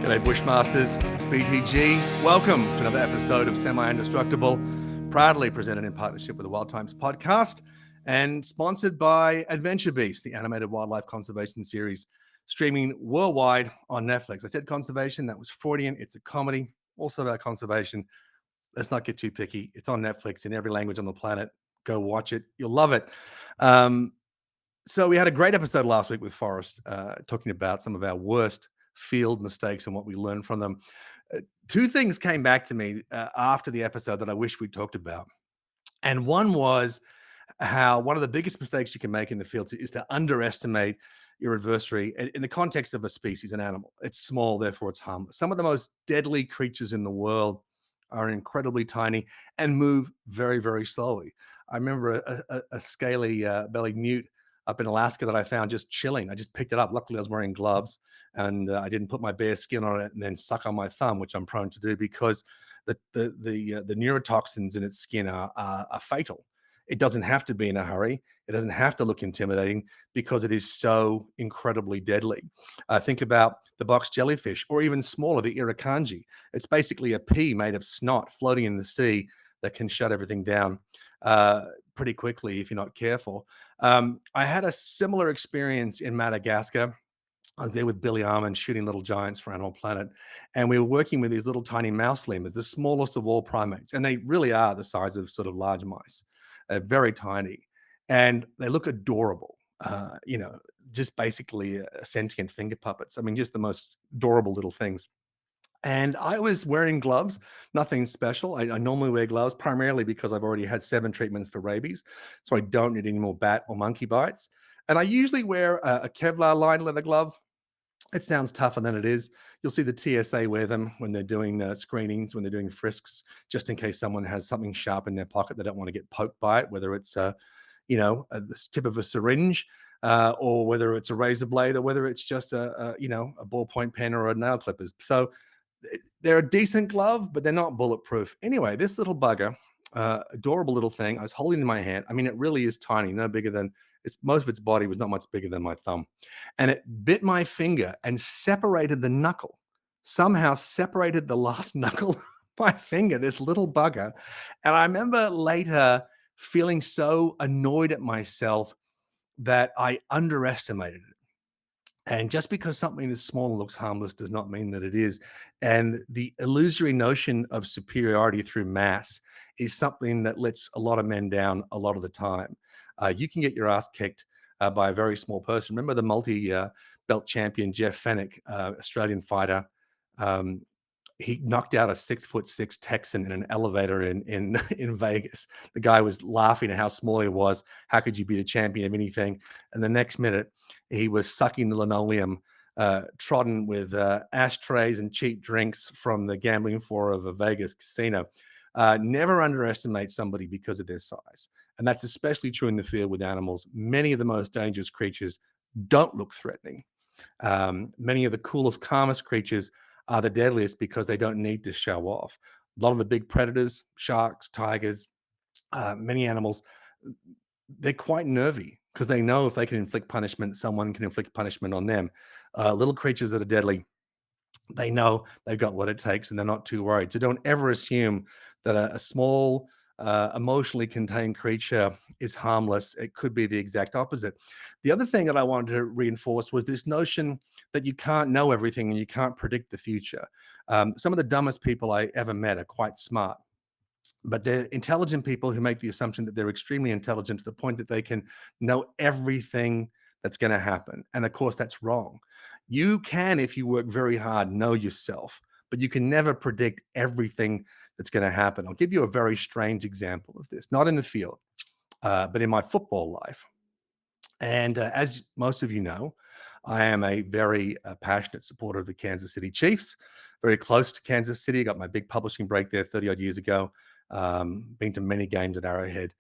G'day Bushmasters, it's BTG. Welcome to another episode of Semi-Indestructible, proudly presented in partnership with the Wild Times podcast and sponsored by Adventure Beast, the animated wildlife conservation series, streaming worldwide on Netflix. I said conservation, that was Freudian. It's a comedy, also about conservation. Let's not get too picky. It's on Netflix in every language on the planet. Go watch it. You'll love it. So we had a great episode last week with Forrest talking about some of our worst field mistakes and what we learned from them. Two things came back to me after the episode that I wish we talked about. And one was how one of the biggest mistakes you can make in the field is to underestimate your adversary in the context of a species, an animal. It's small, therefore it's harmless. Some of the most deadly creatures in the world are incredibly tiny and move very, very slowly. I remember a scaly bellied newt up in Alaska that I found just chilling. I just picked it up. Luckily, I was wearing gloves and I didn't put my bare skin on it and then suck on my thumb, which I'm prone to do because the neurotoxins in its skin are fatal. It doesn't have to be in a hurry. It doesn't have to look intimidating because it is so incredibly deadly. Think about the box jellyfish, or even smaller, the irukandji. It's basically a pea made of snot floating in the sea that can shut everything down pretty quickly if you're not careful. I had a similar experience in Madagascar. I was there with Billy Armand shooting little giants for Animal Planet, and we were working with these little tiny mouse lemurs, the smallest of all primates, and they really are the size of sort of large mice, very tiny, and they look adorable. Just basically sentient finger puppets. I mean, just the most adorable little things. And I was wearing gloves, nothing special. I normally wear gloves primarily because I've already had 7 treatments for rabies, so I don't need any more bat or monkey bites. And I usually wear a Kevlar lined leather glove. It sounds tougher than it is. You'll see the TSA wear them when they're doing screenings, when they're doing frisks, just in case someone has something sharp in their pocket. They don't want to get poked by it, whether it's the tip of a syringe, or whether it's a razor blade, or whether it's just a ballpoint pen or a nail clippers. So they're a decent glove, but they're not bulletproof. Anyway, this little bugger, adorable little thing, I was holding in my hand. I mean, it really is tiny, no bigger than most of its body was not much bigger than my thumb. And it bit my finger and separated the knuckle, somehow separated the last knuckle of my finger, this little bugger. And I remember later feeling so annoyed at myself that I underestimated it. And just because something is small and looks harmless does not mean that it is. And the illusory notion of superiority through mass is something that lets a lot of men down a lot of the time. You can get your ass kicked by a very small person. Remember the multi-belt champion Jeff Fennick, Australian fighter. He knocked out a 6'6" Texan in an elevator in in Vegas. The guy was laughing at how small he was. How could you be the champion of anything? And the next minute, he was sucking the linoleum, trodden with ashtrays and cheap drinks from the gambling floor of a Vegas casino. Never underestimate somebody because of their size. And that's especially true in the field with animals. Many of the most dangerous creatures don't look threatening. Many of the coolest, calmest creatures are the deadliest because they don't need to show off. A lot of the big predators, sharks, tigers, many animals, they're quite nervy because they know if they can inflict punishment, someone can inflict punishment on them. Little creatures that are deadly, they know they've got what it takes and they're not too worried. So don't ever assume that a small, emotionally contained creature is harmless. It could be the exact opposite. The other thing that I wanted to reinforce was this notion that you can't know everything and you can't predict the future. Some of the dumbest people I ever met are quite smart, but they're intelligent people who make the assumption that they're extremely intelligent to the point that they can know everything that's going to happen. And of course, that's wrong. You can, if you work very hard, know yourself, but you can never predict everything that's going to happen. I'll give you a very strange example of this, not in the field, but in my football life. And as most of you know, I am a very passionate supporter of the Kansas City Chiefs, very close to Kansas City. I got my big publishing break there 30 odd years ago. Been to many games at Arrowhead.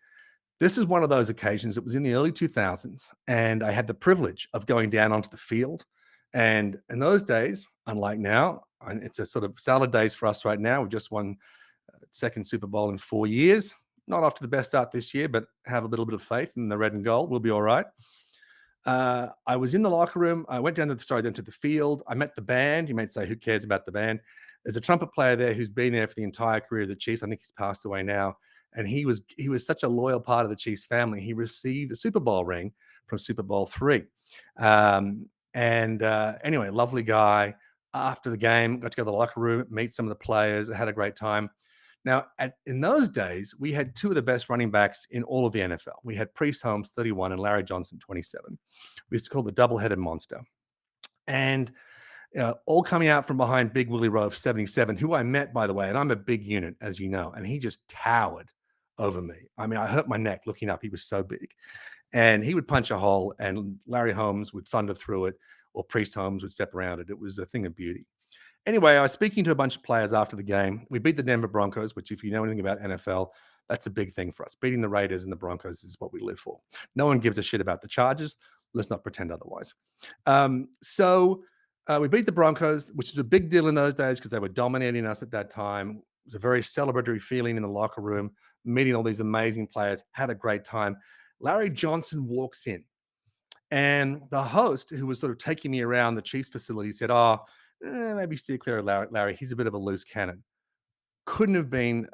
This is one of those occasions. It was in the early 2000s, and I had the privilege of going down onto the field. And in those days, unlike now, and it's a sort of salad days for us right now. We just won second Super Bowl in 4 years. Not off to the best start this year, but have a little bit of faith in the red and gold. We'll be all right. I was in the locker room. I went down to the field. I met the band. You might say, who cares about the band? There's a trumpet player there who's been there for the entire career of the Chiefs. I think he's passed away now. And he was such a loyal part of the Chiefs family. He received the Super Bowl ring from Super Bowl III. Anyway, lovely guy. After the game, got to go to the locker room, meet some of the players. I had a great time. Now, in those days, we had two of the best running backs in all of the NFL. We had Priest Holmes, 31, and Larry Johnson, 27. We used to call the double-headed monster. And all coming out from behind Big Willie Rowe, 77, who I met, by the way, and I'm a big unit, as you know, and he just towered over me. I mean, I hurt my neck looking up. He was so big. And he would punch a hole, and Larry Holmes would thunder through it, or Priest Holmes would step around it. It was a thing of beauty. Anyway, I was speaking to a bunch of players after the game. We beat the Denver Broncos, which, if you know anything about NFL, that's a big thing for us. Beating the Raiders and the Broncos is what we live for. No one gives a shit about the Chargers. Let's not pretend otherwise. We beat the Broncos, which is a big deal in those days because they were dominating us at that time. It was a very celebratory feeling in the locker room, meeting all these amazing players, had a great time. Larry Johnson walks in, and the host, who was sort of taking me around the Chiefs facility, said, maybe steer clear of Larry. He's a bit of a loose cannon. Couldn't have been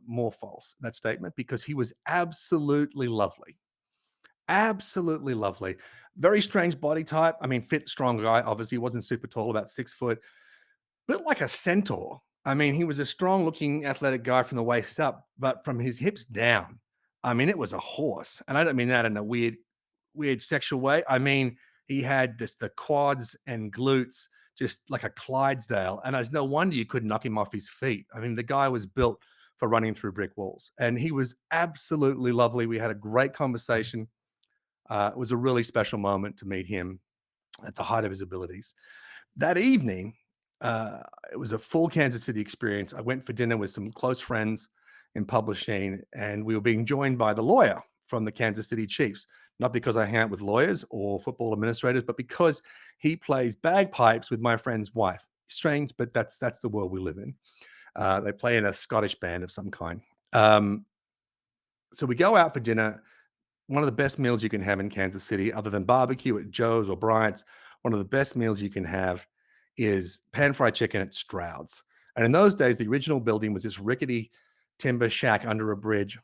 more false, that statement, because he was absolutely lovely. Absolutely lovely. Very strange body type. I mean, fit, strong guy. Obviously, he wasn't super tall, about 6 foot, built like a centaur. I mean, he was a strong looking athletic guy from the waist up, but from his hips down, I mean, it was a horse. And I don't mean that in a weird sexual way. I mean, he had the quads and glutes just like a Clydesdale. And there's no wonder you couldn't knock him off his feet. I mean, the guy was built for running through brick walls, and he was absolutely lovely. We had a great conversation. It was a really special moment to meet him at the height of his abilities. That evening, it was a full Kansas City experience. I went for dinner with some close friends in publishing, and we were being joined by the lawyer from the Kansas City Chiefs. Not because I hang out with lawyers or football administrators, but because he plays bagpipes with my friend's wife. Strange, but that's the world we live in. They play in a Scottish band of some kind. So we go out for dinner. One of the best meals you can have in Kansas City, other than barbecue at Joe's or Bryant's, one of the best meals you can have is pan-fried chicken at Stroud's. And in those days, the original building was this rickety timber shack under a bridge,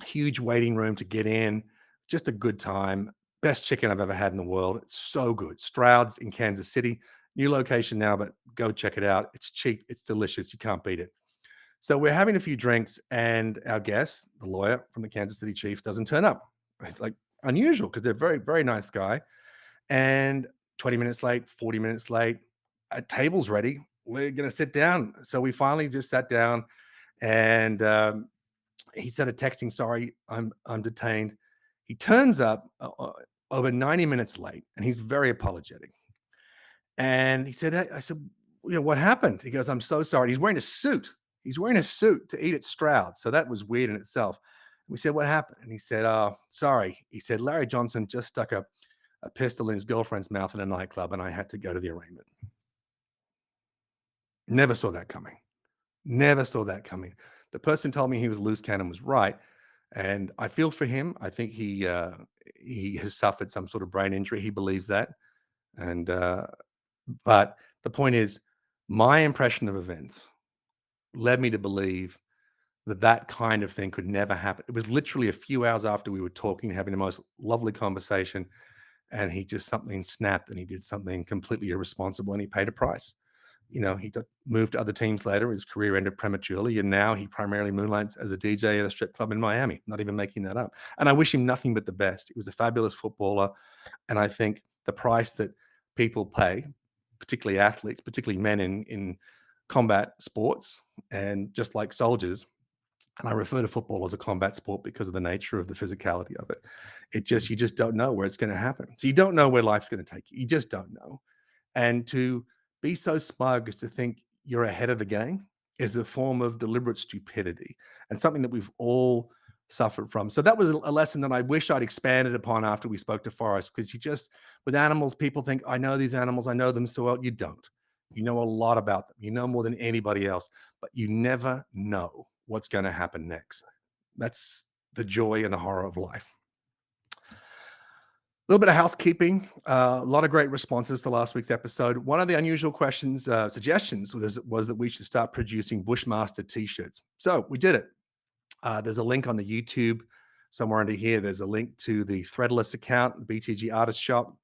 huge waiting room to get in, just a good time. Best chicken I've ever had in the world. It's so good. Stroud's in Kansas City, new location now, but go check it out. It's cheap. It's delicious. You can't beat it. So we're having a few drinks, and our guest, the lawyer from the Kansas City Chiefs, doesn't turn up. It's like unusual because they're very, very nice guy. And 20 minutes late, 40 minutes late, a table's ready. We're going to sit down. So we finally just sat down, and he sent a texting, sorry, I'm detained. He turns up over 90 minutes late, and he's very apologetic. And he said, hey, I said, what happened? He goes, I'm so sorry. He's wearing a suit. He's wearing a suit to eat at Stroud. So that was weird in itself. We said, what happened? And he said, sorry. He said, Larry Johnson just stuck a pistol in his girlfriend's mouth in a nightclub, and I had to go to the arraignment. Never saw that coming. Never saw that coming. The person told me he was loose cannon was right. And I feel for him. I think he has suffered some sort of brain injury. He believes that. And but the point is, my impression of events led me to believe that kind of thing could never happen. It was literally a few hours after we were talking, having the most lovely conversation, and something snapped, and he did something completely irresponsible, and he paid a price. He got moved to other teams later. His career ended prematurely, and now he primarily moonlights as a DJ at a strip club in Miami. Not even making that up. And I wish him nothing but the best. He was a fabulous footballer, and I think the price that people pay, particularly athletes, particularly men in combat sports, and just like soldiers, and I refer to football as a combat sport because of the nature of the physicality of it. You just don't know where it's going to happen. So you don't know where life's going to take you. You just don't know. And to be so smug as to think you're ahead of the game is a form of deliberate stupidity, and something that we've all suffered from. So that was a lesson that I wish I'd expanded upon after we spoke to Forrest, because with animals, people think, I know these animals, I know them so well. You don't. You know a lot about them. You know more than anybody else, but you never know what's going to happen next. That's the joy and the horror of life. little bit of housekeeping. A lot of great responses to last week's episode. One of the unusual questions, suggestions was that we should start producing Bushmaster t-shirts. So we did it. There's a link on the YouTube somewhere under here. There's a link to the Threadless account, the BTG Artist Shop.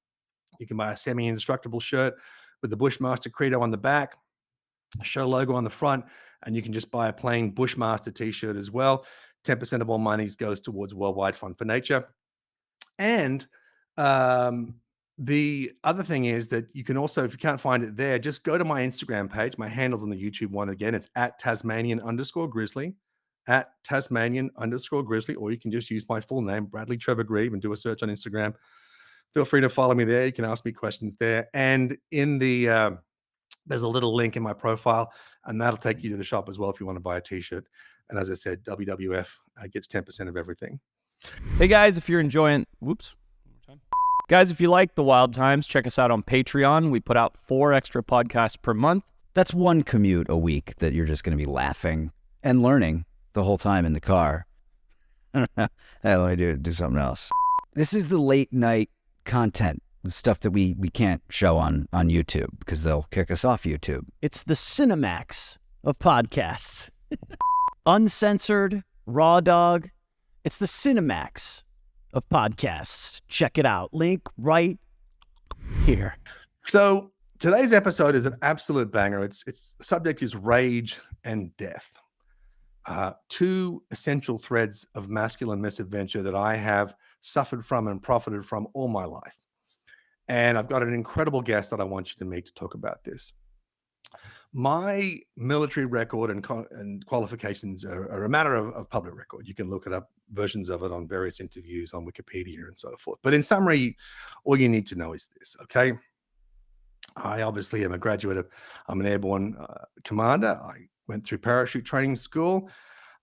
You can buy a semi-indestructible shirt with the Bushmaster credo on the back, a show logo on the front, and you can just buy a plain Bushmaster t-shirt as well. 10% of all monies goes towards Worldwide Fund for Nature. And the other thing is that you can also, if you can't find it there, just go to my Instagram page. My handle's on the YouTube one again. It's at Tasmanian_Grizzly, at Tasmanian_Grizzly, or you can just use my full name, Bradley Trevor Grieve, and do a search on Instagram. Feel free to follow me there. You can ask me questions there. And in the there's a little link in my profile, and that'll take you to the shop as well if you want to buy a t-shirt. And as I said, WWF gets 10% of everything. Hey guys, if you're enjoying, guys, if you like the Wild Times, check us out on Patreon. We put out 4 extra podcasts per month. That's one commute a week that you're just going to be laughing and learning the whole time in the car. Hey, let me do something else. This is the late night content, the stuff that we can't show on YouTube because they'll kick us off YouTube. It's the Cinemax of podcasts. Uncensored, raw dog. It's the Cinemax of podcasts. Check it out. Link right here. So today's episode is an absolute banger. Its the subject is rage and death. 2 essential threads of masculine misadventure that I have suffered from and profited from all my life. And I've got an incredible guest that I want you to meet to talk about this. My military record and qualifications are a matter of public record. You can look it up, versions of it on various interviews on Wikipedia and so forth. But in summary, all you need to know is this, okay? I obviously am a graduate of, I'm an airborne commander. I went through parachute training school.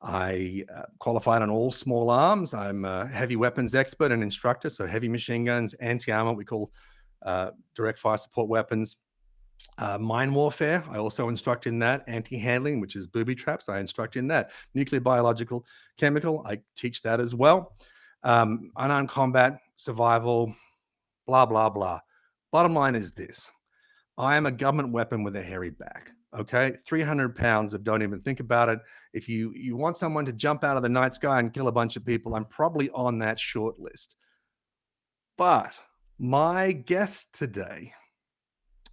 I qualified on all small arms. I'm a heavy weapons expert and instructor, so heavy machine guns, anti-armor, we call direct fire support weapons. Mine warfare, I also instruct in that. Anti-handling, which is booby traps, I instruct in that. Nuclear, biological, chemical, I teach that as well. Unarmed combat, survival, blah, blah, blah. Bottom line is this. I am a government weapon with a hairy back, okay? 300 pounds of don't even think about it. If you want someone to jump out of the night sky and kill a bunch of people, I'm probably on that short list. But my guest today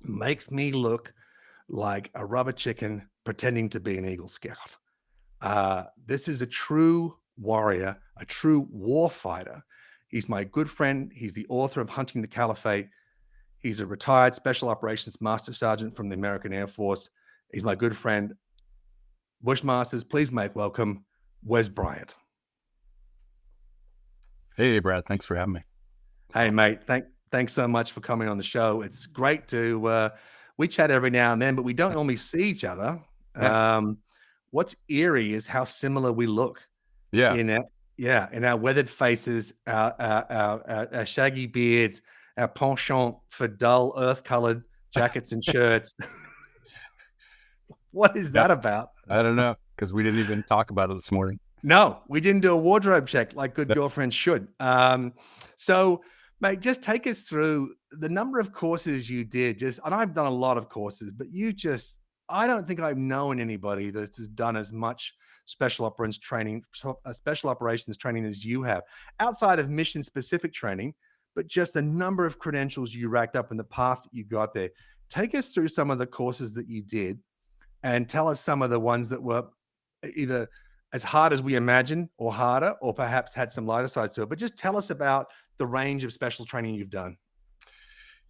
makes me look like a rubber chicken pretending to be an Eagle Scout. This is a true warrior, a true war fighter. He's my good friend. He's the author of Hunting the Caliphate. He's a retired Special Operations Master Sergeant from the American Air Force. He's my good friend. Bushmasters, please make welcome Wes Bryant. Hey, Brad. Thanks for having me. Hey, mate. Thanks so much for coming on the show. It's great to we chat every now and then, but we don't normally see each other. Yeah. What's eerie is how similar we look. Yeah. In our weathered faces, our shaggy beards, our penchant for dull earth-colored jackets and shirts. What is that about? I don't know, because we didn't even talk about it this morning. No, we didn't do a wardrobe check like good girlfriends should. So, mate, just take us through the number of courses you did. And I've done a lot of courses, but I don't think I've known anybody that has done as much special operations training as you have, outside of mission-specific training, but just the number of credentials you racked up and the path that you got there. Take us through some of the courses that you did and tell us some of the ones that were either as hard as we imagined or harder, or perhaps had some lighter sides to it. But just tell us about the range of special training you've done.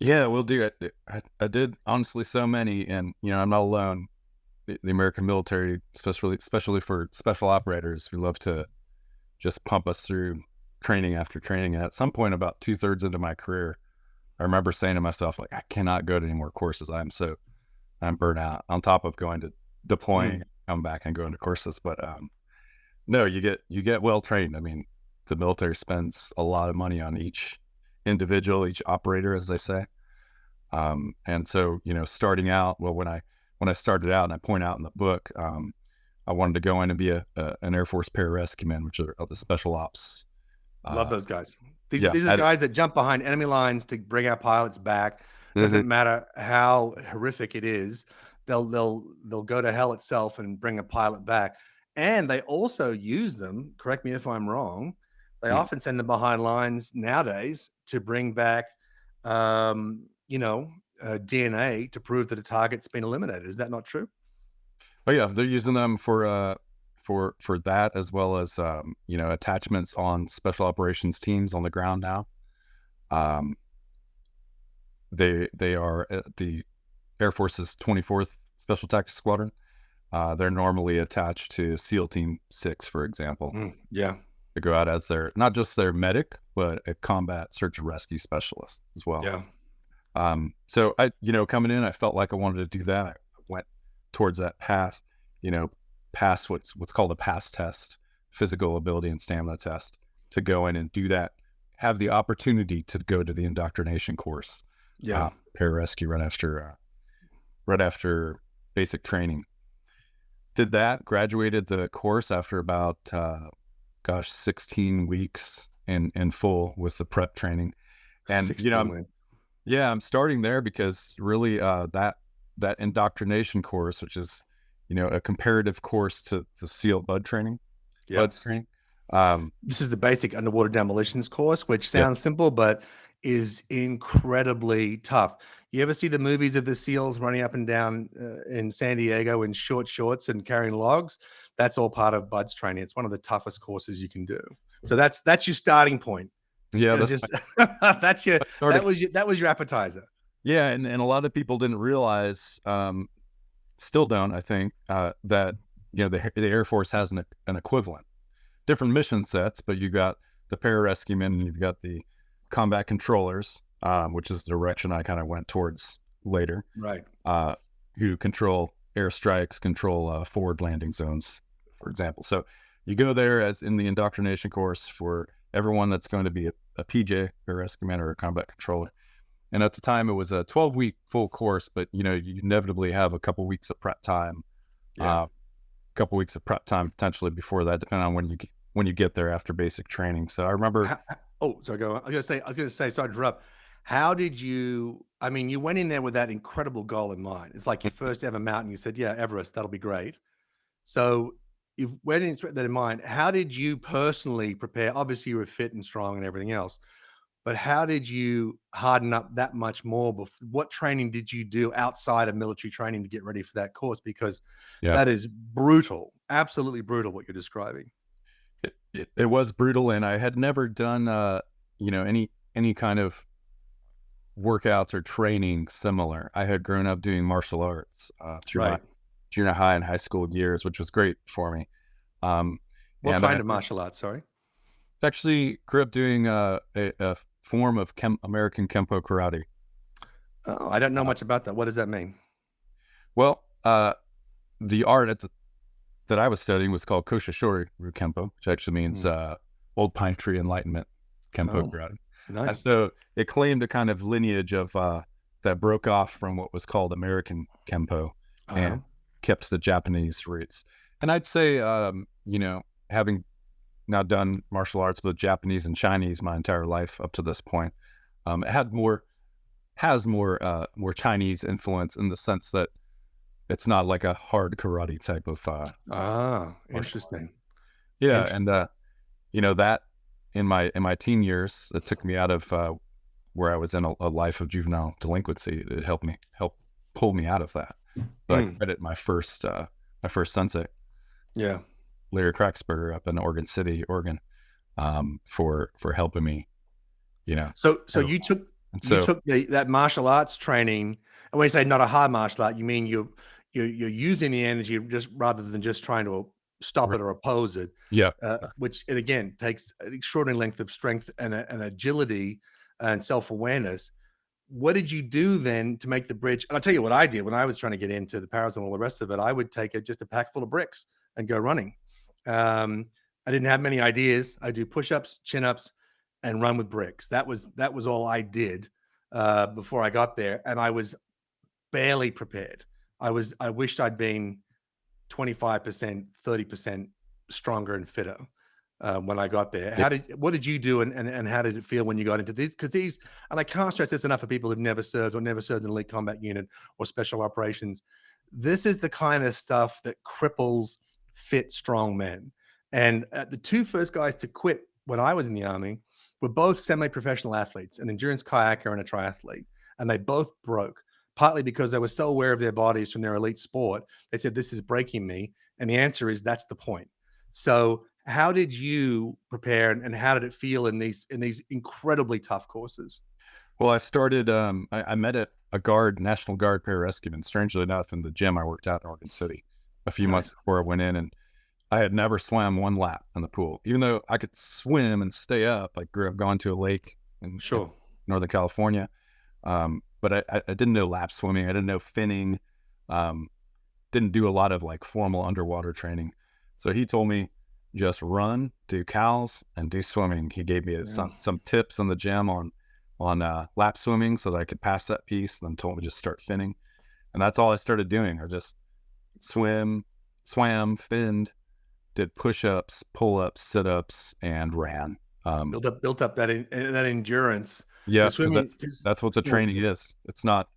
Yeah, we'll do it. I did, honestly, so many. And, I'm not alone. The American military, especially for special operators, who love to just pump us through training after training. And at some point, about 2/3 into my career, I remember saying to myself, like, I cannot go to any more courses. I'm burnt out, on top of going to deploying, come back and going to courses. But no, you get well trained. I mean, the military spends a lot of money on each individual, each operator, as they say. And so, starting out, well, when I started out, and I point out in the book, I wanted to go in and be an Air Force pararescueman, which are the special ops. Love those guys. These are guys that jump behind enemy lines to bring our pilots back. Doesn't matter how horrific it is. They'll go to hell itself and bring a pilot back. And they also use them, correct me if I'm wrong, they often send them behind lines nowadays to bring back DNA to prove that a target's been eliminated. Is that not true? Oh yeah, they're using them for that, as well as attachments on special operations teams on the ground now. They are at the Air Force's 24th Special Tactics Squadron. They're normally attached to SEAL Team 6, for example. Yeah. They go out as not just their medic, but a combat search and rescue specialist as well. Yeah. So I, coming in, I felt like I wanted to do that. I went towards that path, pass what's called a pass test, physical ability and stamina test, to go in and do that, have the opportunity to go to the indoctrination course. Yeah. Pararescue right after basic training. Did that, graduated the course after about 16 weeks in full with the prep training. And I'm starting there because really that indoctrination course, which is a comparative course to the SEAL BUD training. BUDS training. This is the basic underwater demolitions course, which sounds simple, but is incredibly tough. You ever see the movies of the SEALs running up and down in San Diego in short shorts and carrying logs? That's all part of BUDS training. It's one of the toughest courses you can do. So that's your starting point. Yeah, that was your appetizer. Yeah, and a lot of people didn't realize, still don't, I think, that the Air Force has an equivalent. Different mission sets, but you got the pararescuemen and you've got the combat controllers, which is the direction I kind of went towards later. Right. Who control airstrikes, control forward landing zones, for example. So you go there as in the indoctrination course for everyone that's going to be a PJ, pararescueman, or a combat controller. And at the time, it was a 12-week full course, but you inevitably have a couple weeks of prep time, potentially before that, depending on when you get there after basic training. So I remember. Sorry, go on. I was going to say, sorry to interrupt. How did you? I mean, you went in there with that incredible goal in mind. It's like your first ever mountain. You said, "Yeah, Everest, that'll be great." So you went in with that in mind. How did you personally prepare? Obviously, you were fit and strong and everything else. But how did you harden up that much more? What training did you do outside of military training to get ready for that course? Because that is brutal, absolutely brutal what you're describing. It was brutal, and I had never done, any kind of workouts or training similar. I had grown up doing martial arts through my junior high and high school years, which was great for me. What kind of martial arts? Sorry. Actually grew up doing a form of American Kempo karate. Oh, I don't know much about that. What does that mean? Well, the art that I was studying was called Koshishori Kempo, which actually means Old Pine Tree Enlightenment Kempo karate. Nice. And so it claimed a kind of lineage of that broke off from what was called American Kempo and kept the Japanese roots. And I'd say, having now done martial arts with Japanese and Chinese my entire life up to this point, it has more Chinese influence in the sense that it's not like a hard karate type of interesting. Yeah, and that in my teen years, it took me out of where I was in a life of juvenile delinquency. It helped pull me out of that. But I credit my first sensei, Larry Kraxberger up in Oregon City, Oregon, for helping me. So you took that martial arts training, and when you say not a hard martial art, you mean you're using the energy just rather than just trying to stop it or oppose it. Yeah. Which it again takes an extraordinary length of strength and agility and self-awareness. What did you do then to make the bridge? And I'll tell you what I did when I was trying to get into the paras and all the rest of it. I would take just a pack full of bricks and go running. I didn't have many ideas. I do push-ups, chin-ups, and run with bricks. That was all I did before I got there, and I was barely prepared. I wished I'd been 25%, 30% stronger and fitter. when I got there. Yep. What did you do, and how did it feel when you got into these? Because these, and I can't stress this enough for people who've never served or never served in an elite combat unit or special operations. This is the kind of stuff that cripples fit, strong men. And the two first guys to quit when I was in the Army were both semi-professional athletes, an endurance kayaker and a triathlete, and they both broke. Partly because they were so aware of their bodies from their elite sport, they said, "This is breaking me." And the answer is, that's the point. So how did you prepare, and how did it feel in these incredibly tough courses? Well, I started, I met a National Guard pararescueman, strangely enough, in the gym I worked out in Oregon City a few months before I went in. And I had never swam one lap in the pool, even though I could swim and stay up. I grew up going to a lake in Northern California. But I didn't know lap swimming. I didn't know finning. Didn't do a lot of like formal underwater training. So he told me, just run, do cows, and do swimming. He gave me some tips in the gym on lap swimming so that I could pass that piece, then told me just start finning. And that's all I started doing. I just swam, finned, did push-ups, pull-ups, sit-ups, and ran. Built up that endurance. Yeah, that's what the training is. It's not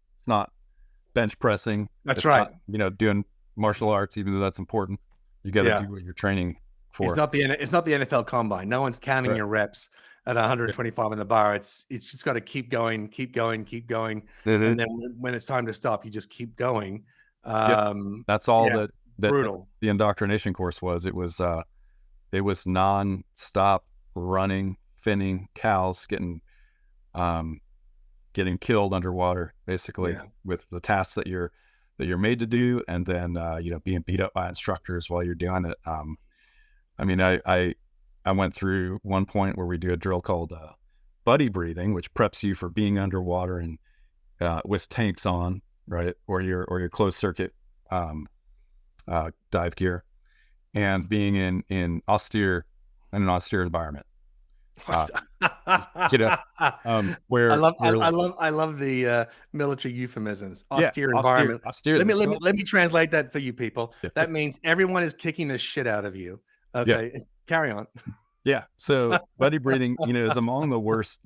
bench pressing. That's right. Not, doing martial arts, even though that's important. You got to do what you're training for. It's not the NFL combine. No one's counting your reps at 125 in the bar. It's just got to keep going. Mm-hmm. And then when it's time to stop, you just keep going. That's all that brutal. The indoctrination course was. It was non-stop running, finning, cows, getting killed underwater, basically, with the tasks that you're made to do, and then being beat up by instructors while you're doing it. I went through one point where we do a drill called buddy breathing, which preps you for being underwater and with tanks on, right, or your closed circuit dive gear, and being in an austere environment. Where I love the military euphemisms. Austere environment. Austere. Let me translate that for you people. That means everyone is kicking the shit out of you. Okay, carry on. Yeah. So buddy breathing, is among the worst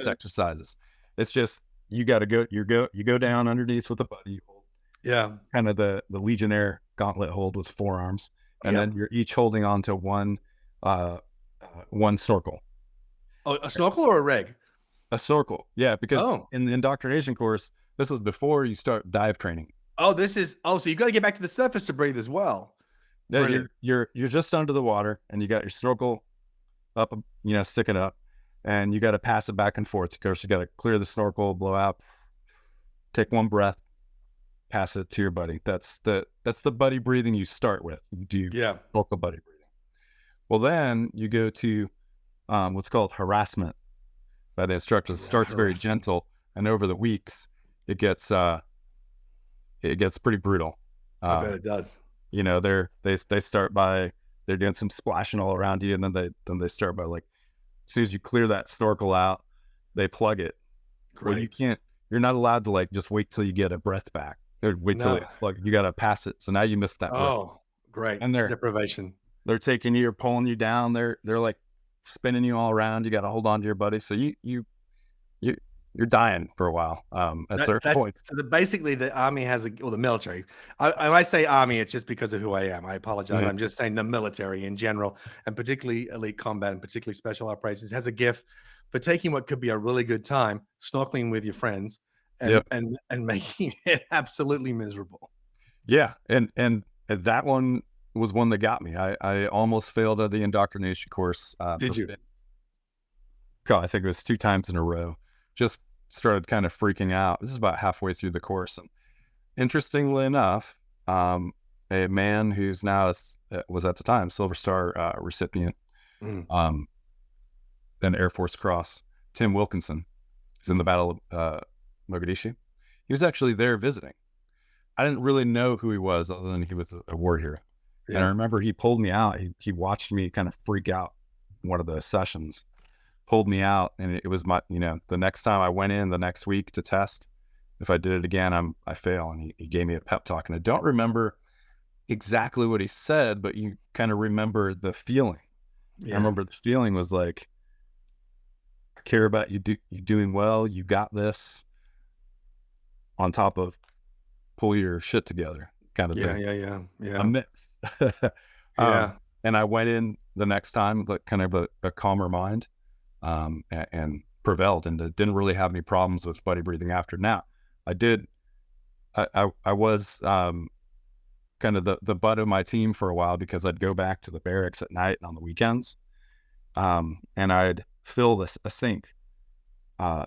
exercises. It's just you got to go down underneath with a buddy hold. Yeah. Kind of the Legionnaire gauntlet hold with forearms, and then you're each holding on to one snorkel. Oh, a snorkel or a reg? A snorkel, yeah, because in the indoctrination course, this is before you start dive training. So you got to get back to the surface to breathe as well. Yeah, you're just under the water, and you got your snorkel up, sticking up, and you got to pass it back and forth. Of course, you got to clear the snorkel, blow out, take one breath, pass it to your buddy. That's the buddy breathing you start with. You do vocal buddy breathing. Well, then you go to what's called harassment by the instructors. It starts very gentle, and over the weeks, it gets pretty brutal. I bet it does. They start by they're doing some splashing all around you, and then they start by, like, as soon as you clear that snorkel out, they plug it. Great. Well, you're not allowed to, like, just wait till you get a breath back. Or wait till they plug it. You got to pass it. So now you missed that breath. Oh, great. And deprivation. They're taking you, or pulling you down. They're like spinning you all around. You got to hold on to your buddy. So you're dying for a while at certain points. So basically, the Army or the military. When I say Army, it's just because of who I am. I apologize. Mm-hmm. I'm just saying the military in general, and particularly elite combat, and particularly special operations, has a gift for taking what could be a really good time, snorkeling with your friends, and making it absolutely miserable. Yeah, and that one was one that got me. I almost failed at the indoctrination course. Did you? God, I think it was 2 times in a row. Just started kind of freaking out. This is about halfway through the course. And interestingly enough, a man who's now was at the time Silver Star recipient, an Air Force Cross, Tim Wilkinson, who's in the Battle of Mogadishu. He was actually there visiting. I didn't really know who he was, other than he was a war hero. Yeah. And I remember he pulled me out. He watched me kind of freak out in one of the sessions, pulled me out, and it was my, the next time I went in the next week to test, if I did it again, I fail. And he gave me a pep talk, and I don't remember exactly what he said, but you kind of remember the feeling. I remember the feeling was like, I care about you, you doing well, you got this, on top of pull your shit together kind of thing. Yeah. A mix. Yeah. And I went in the next time with kind of a calmer mind, and prevailed, and didn't really have any problems with buddy breathing after. Now, I was kind of the butt of my team for a while, because I'd go back to the barracks at night and on the weekends, and I'd fill a sink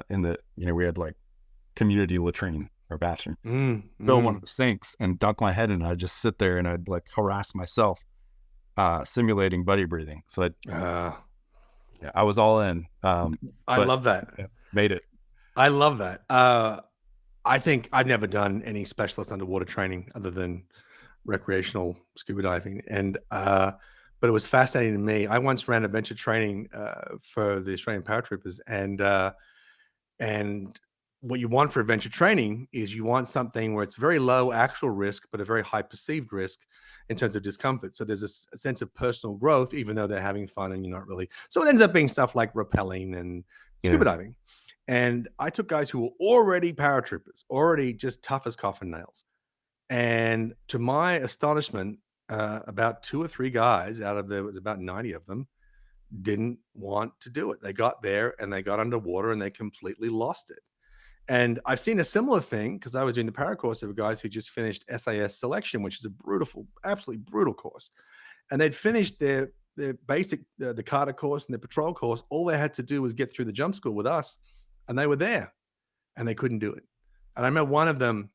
in the, we had like community latrine or bathroom, fill one of the sinks and dunk my head in, and I'd just sit there and I'd like harass myself, simulating buddy breathing. So I was all in. I love that. Made it. I love that. I think I've never done any specialist underwater training other than recreational scuba diving, and but it was fascinating to me. I once ran adventure training for the Australian paratroopers, and what you want for adventure training is you want something where it's very low actual risk, but a very high perceived risk in terms of discomfort. So there's a sense of personal growth, even though they're having fun and you're not really. So it ends up being stuff like rappelling and scuba diving. And I took guys who were already paratroopers, already just tough as coffin nails. And to my astonishment, about 2 or 3 guys out of there was about 90 of them didn't want to do it. They got there and they got underwater and they completely lost it. And I've seen a similar thing because I was doing the para course of guys who just finished SAS selection, which is a brutal, absolutely brutal course. And they'd finished their basic, the Carter course and the patrol course. All they had to do was get through the jump school with us, and they were there, and they couldn't do it. And I remember one of them,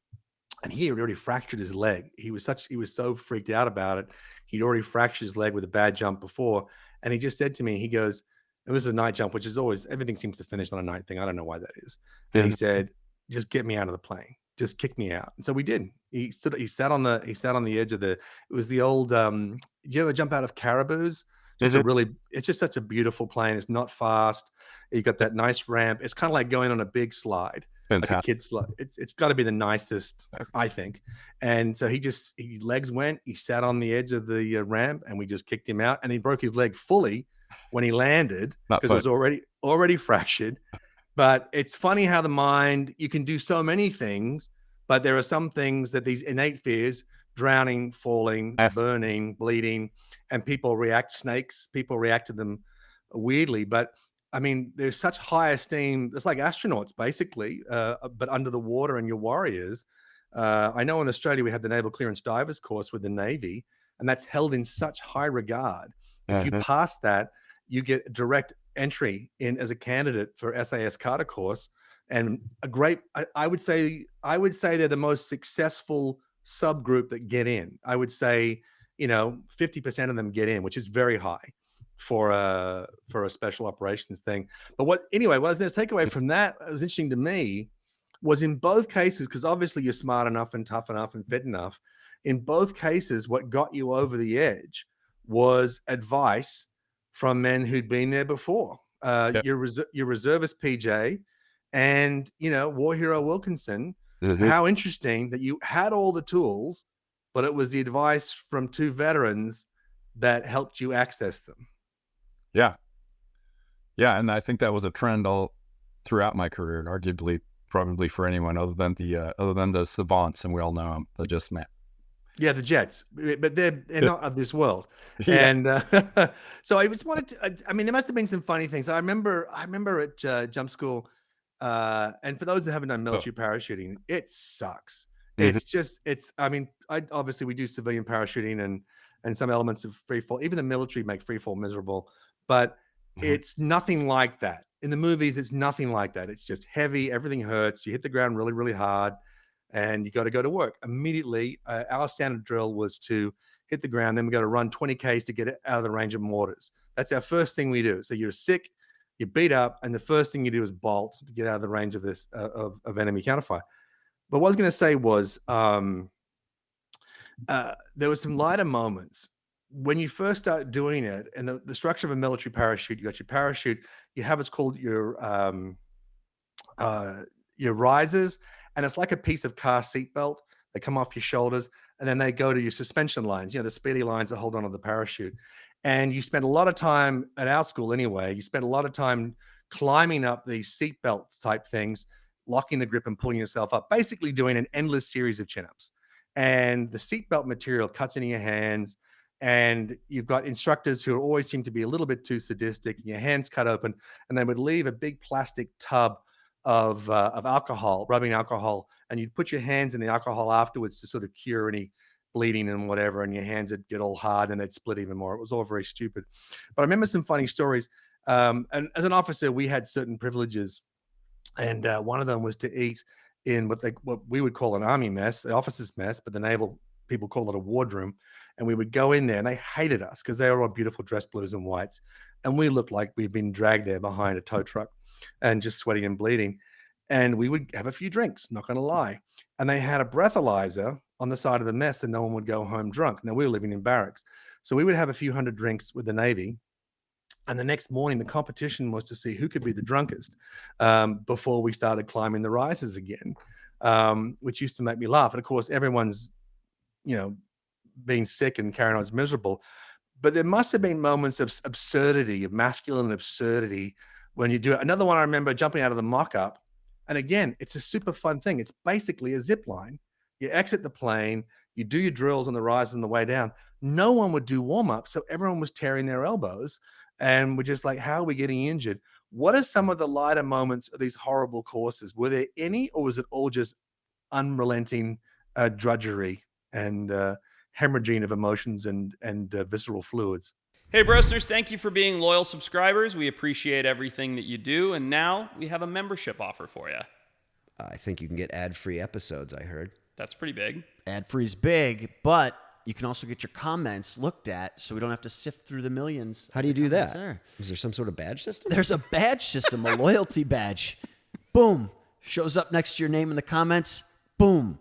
and he had already fractured his leg. He was so freaked out about it. He'd already fractured his leg with a bad jump before. And he just said to me, he goes, it was a night jump, which is always, everything seems to finish on a night thing. I don't know why that is. And he said, just get me out of the plane. Just kick me out. And so we did. He sat on the edge of it was the old, did you ever jump out of Caribou's? It's just such a beautiful plane. It's not fast. You got that nice ramp. It's kind of like going on a big slide. Fantastic. Like a kid's slide. It's got to be the nicest, I think. And so his legs went. He sat on the edge of the ramp, and we just kicked him out. And he broke his leg fully when he landed because it was already fractured. But it's funny how the mind, you can do so many things, but there are some things that these innate fears, drowning, falling, burning, bleeding, and people react to them weirdly. But I mean, there's such high esteem. It's like astronauts, basically, but under the water, and your warriors. I know in Australia we have the Naval Clearance Divers course with the Navy, and that's held in such high regard. If you pass that, you get direct entry in as a candidate for SAS Carter course, and a great. I would say they're the most successful subgroup that get in. I would say 50% of them get in, which is very high for a special operations thing. But what I was going to take away from that, it was interesting to me, was in both cases, because obviously you're smart enough and tough enough and fit enough. In both cases, what got you over the edge was advice from men who'd been there before. Your reservist PJ and war hero Wilkinson. How interesting that you had all the tools, but it was the advice from 2 veterans that helped you access them. Yeah, and I think that was a trend all throughout my career, and arguably probably for anyone other than the savants, and we all know them, the just met. Yeah, the Jets, but they're not of this world. And so I just wanted to. I mean, there must have been some funny things. I remember at jump school, and for those that haven't done military parachuting, it sucks. I mean, obviously we do civilian parachuting and some elements of free fall. Even the military make free fall miserable, but it's nothing like that. In the movies, it's nothing like that. It's just heavy. Everything hurts. You hit the ground really, really hard, and you got to go to work immediately. Our standard drill was to hit the ground. Then we got to run 20 Ks to get it out of the range of mortars. That's our first thing we do. So you're sick, you're beat up, and the first thing you do is bolt to get out of the range of this of enemy counterfire. But what I was going to say was there were some lighter moments when you first start doing it, and the structure of a military parachute. You got your parachute. You have what's called your risers, and it's like a piece of car seatbelt. They come off your shoulders, and then they go to your suspension lines. The speedy lines that hold onto the parachute. And you spent a lot of time at our school anyway. You spent a lot of time climbing up these seatbelt type things, locking the grip and pulling yourself up, basically doing an endless series of chin-ups. And the seatbelt material cuts into your hands, and you've got instructors who always seem to be a little bit too sadistic, and your hands cut open, and they would leave a big plastic tub of alcohol, rubbing alcohol, and you'd put your hands in the alcohol afterwards to sort of cure any bleeding and whatever, and your hands would get all hard and they'd split even more. It was all very stupid. But I remember some funny stories. And as an officer, we had certain privileges, and one of them was to eat in what we would call an army mess, the officers' mess, but the naval people call it a wardroom. And we would go in there, and they hated us because they were all beautiful dress blues and whites, and we looked like we'd been dragged there behind a tow truck and just sweating and bleeding. And we would have a few drinks, not going to lie. And they had a breathalyzer on the side of the mess, and no one would go home drunk. Now, we were living in barracks, so we would have a few hundred drinks with the Navy. And the next morning, the competition was to see who could be the drunkest before we started climbing the rises again, which used to make me laugh. And of course, everyone's, being sick and carrying on is miserable. But there must have been moments of absurdity, of masculine absurdity when you do it. Another one I remember jumping out of the mock-up. And again, it's a super fun thing. It's basically a zip line. You exit the plane, you do your drills on the rise and the way down. No one would do warm-up, so everyone was tearing their elbows. And we're just like, how are we getting injured? What are some of the lighter moments of these horrible courses? Were there any, or was it all just unrelenting drudgery and hemorrhaging of emotions and visceral fluids? Hey, Brosners, thank you for being loyal subscribers. We appreciate everything that you do. And now we have a membership offer for you. I think you can get ad-free episodes, I heard. That's pretty big. Ad-free's big, but you can also get your comments looked at so we don't have to sift through the millions. How do you do that? There. Is there some sort of badge system? There's a badge system, a loyalty badge. Boom. Shows up next to your name in the comments. Boom.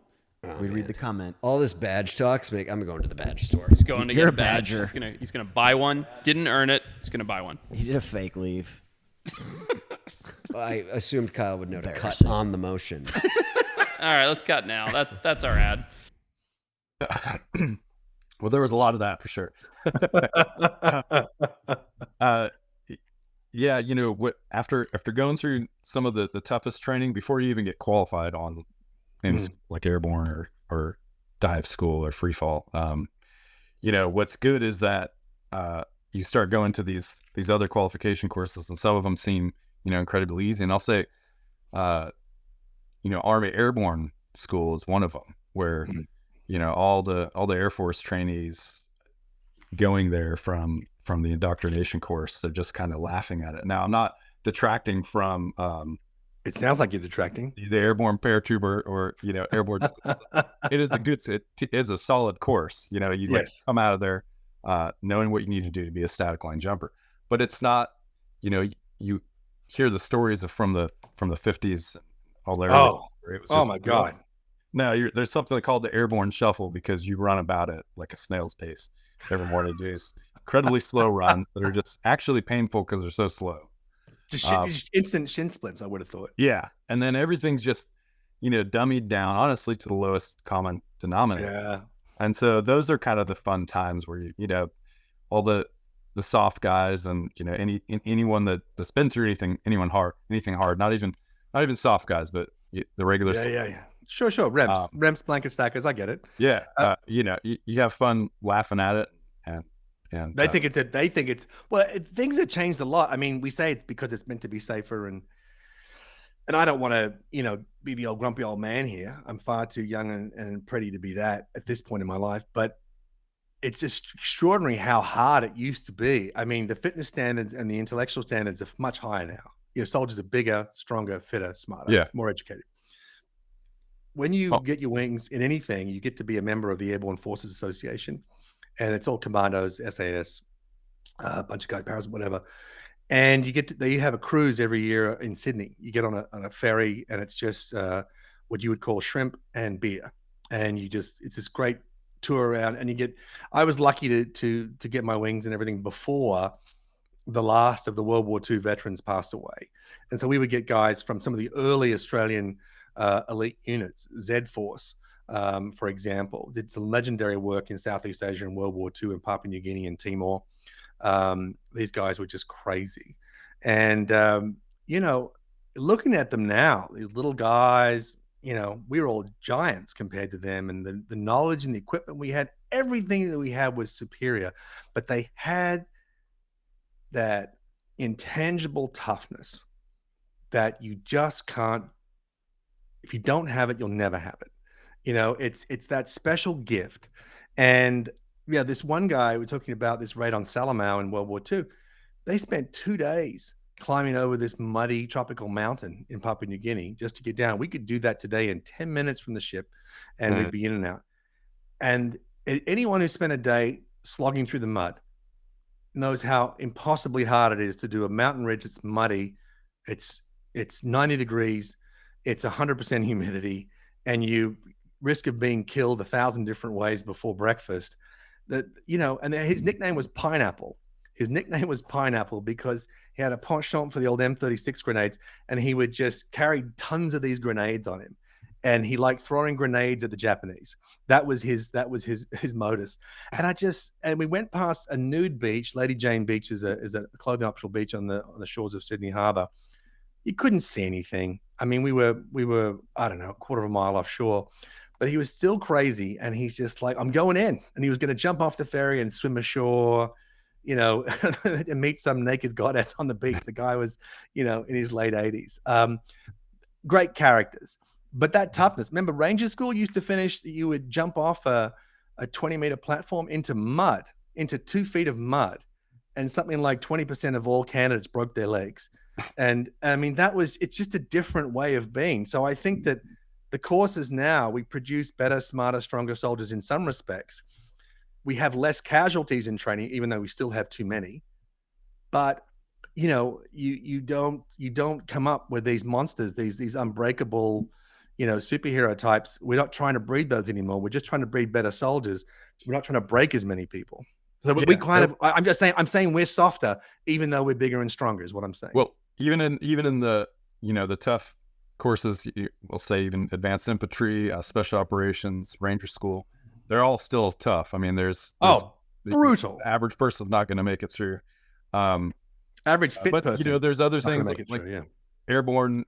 We read the comment. All this badge talks make I'm going to the badge store. He's going to You're get a a badge. badger. He's gonna buy one. Didn't earn it. He's gonna buy one. He did a fake leave. I assumed Kyle would know to cut Embarrassing. on the motion. All right, let's cut now. That's our ad. Well, there was a lot of that for sure. Yeah, after going through some of the toughest training before you even get qualified on things like airborne or dive school or free fall, what's good is that you start going to these other qualification courses, and some of them seem incredibly easy. And I'll say, Army Airborne School is one of them where all the Air Force trainees going there from the indoctrination course, they're just kind of laughing at it. Now, I'm not detracting from It sounds like you're detracting. the airborne paratrooper or airborne school. It is a solid course. You Yes. come out of there knowing what you need to do to be a static line jumper. But it's not, you hear the stories from the 50s, all that. It was Oh my God. No, there's something called the airborne shuffle because you run about it like a snail's pace every morning. These incredibly slow runs that are just actually painful because they're so slow. Just instant shin splints, I would have thought. Yeah, and then everything's just dummied down, honestly, to the lowest common denominator. Yeah. And so those are kind of the fun times where all the soft guys and anyone that's been through anything hard, not even soft guys, but the regular. Yeah. Sure. Rems, blanket stackers. I get it. Yeah, you have fun laughing at it, and They think it's things have changed a lot. I mean, we say it's because it's meant to be safer, and I don't want to be the old grumpy old man here. I'm far too young and pretty to be that at this point in my life. But it's just extraordinary how hard it used to be. I mean, the fitness standards and the intellectual standards are much higher now. Your soldiers are bigger, stronger, fitter, smarter, more educated. When you get your wings in anything, you get to be a member of the Airborne Forces Association, and it's all commandos, SAS, a bunch of guys, paras, whatever. And you have a cruise every year in Sydney. You get on a ferry, and it's just what you would call shrimp and beer, and it's this great tour around. And I was lucky to get my wings and everything before the last of the World War II veterans passed away, and so we would get guys from some of the early Australian elite units, Z Force, for example, did some legendary work in Southeast Asia in World War II in Papua New Guinea and Timor. These guys were just crazy. And, looking at them now, these little guys, we were all giants compared to them. And the knowledge and the equipment we had, everything that we had was superior. But they had that intangible toughness that you just can't. If you don't have it, you'll never have it. It's that special gift. And this one guy, we're talking about this raid on Salamau in World War II. They spent 2 days climbing over this muddy tropical mountain in Papua New Guinea just to get down. We could do that today in 10 minutes from the ship, and we'd be in and out. And anyone who spent a day slogging through the mud knows how impossibly hard it is to do a mountain ridge. It's muddy. It's 90 degrees. It's 100% humidity, and you risk of being killed 1,000 different ways before breakfast. And his nickname was Pineapple. His nickname was Pineapple because he had a penchant for the old M36 grenades, and he would just carry tons of these grenades on him. And he liked throwing grenades at the Japanese. That was his modus. And we went past a nude beach. Lady Jane Beach is a clothing optional beach on the shores of Sydney Harbour. You couldn't see anything. I mean, we were, I don't know, a quarter of a mile offshore, but he was still crazy. And he's just like, I'm going in. And he was going to jump off the ferry and swim ashore, and meet some naked goddess on the beach. The guy was, in his late 80s. Great characters. But that toughness, remember Ranger School used to finish, you would jump off a 20-meter platform into mud, into 2 feet of mud. And something like 20% of all candidates broke their legs. And I mean, it's just a different way of being. So I think that the courses now, we produce better, smarter, stronger soldiers in some respects. We have less casualties in training, even though we still have too many. But, you don't come up with these monsters, these unbreakable, superhero types. We're not trying to breed those anymore. We're just trying to breed better soldiers. We're not trying to break as many people. So we kind of, I'm saying we're softer, even though we're bigger and stronger is what I'm saying. Well, even in the, the tough courses, we'll say even advanced infantry, special operations, Ranger School, they're all still tough. I mean, there's brutal. The average person's not going to make it through. Average fit person. There's other things like airborne,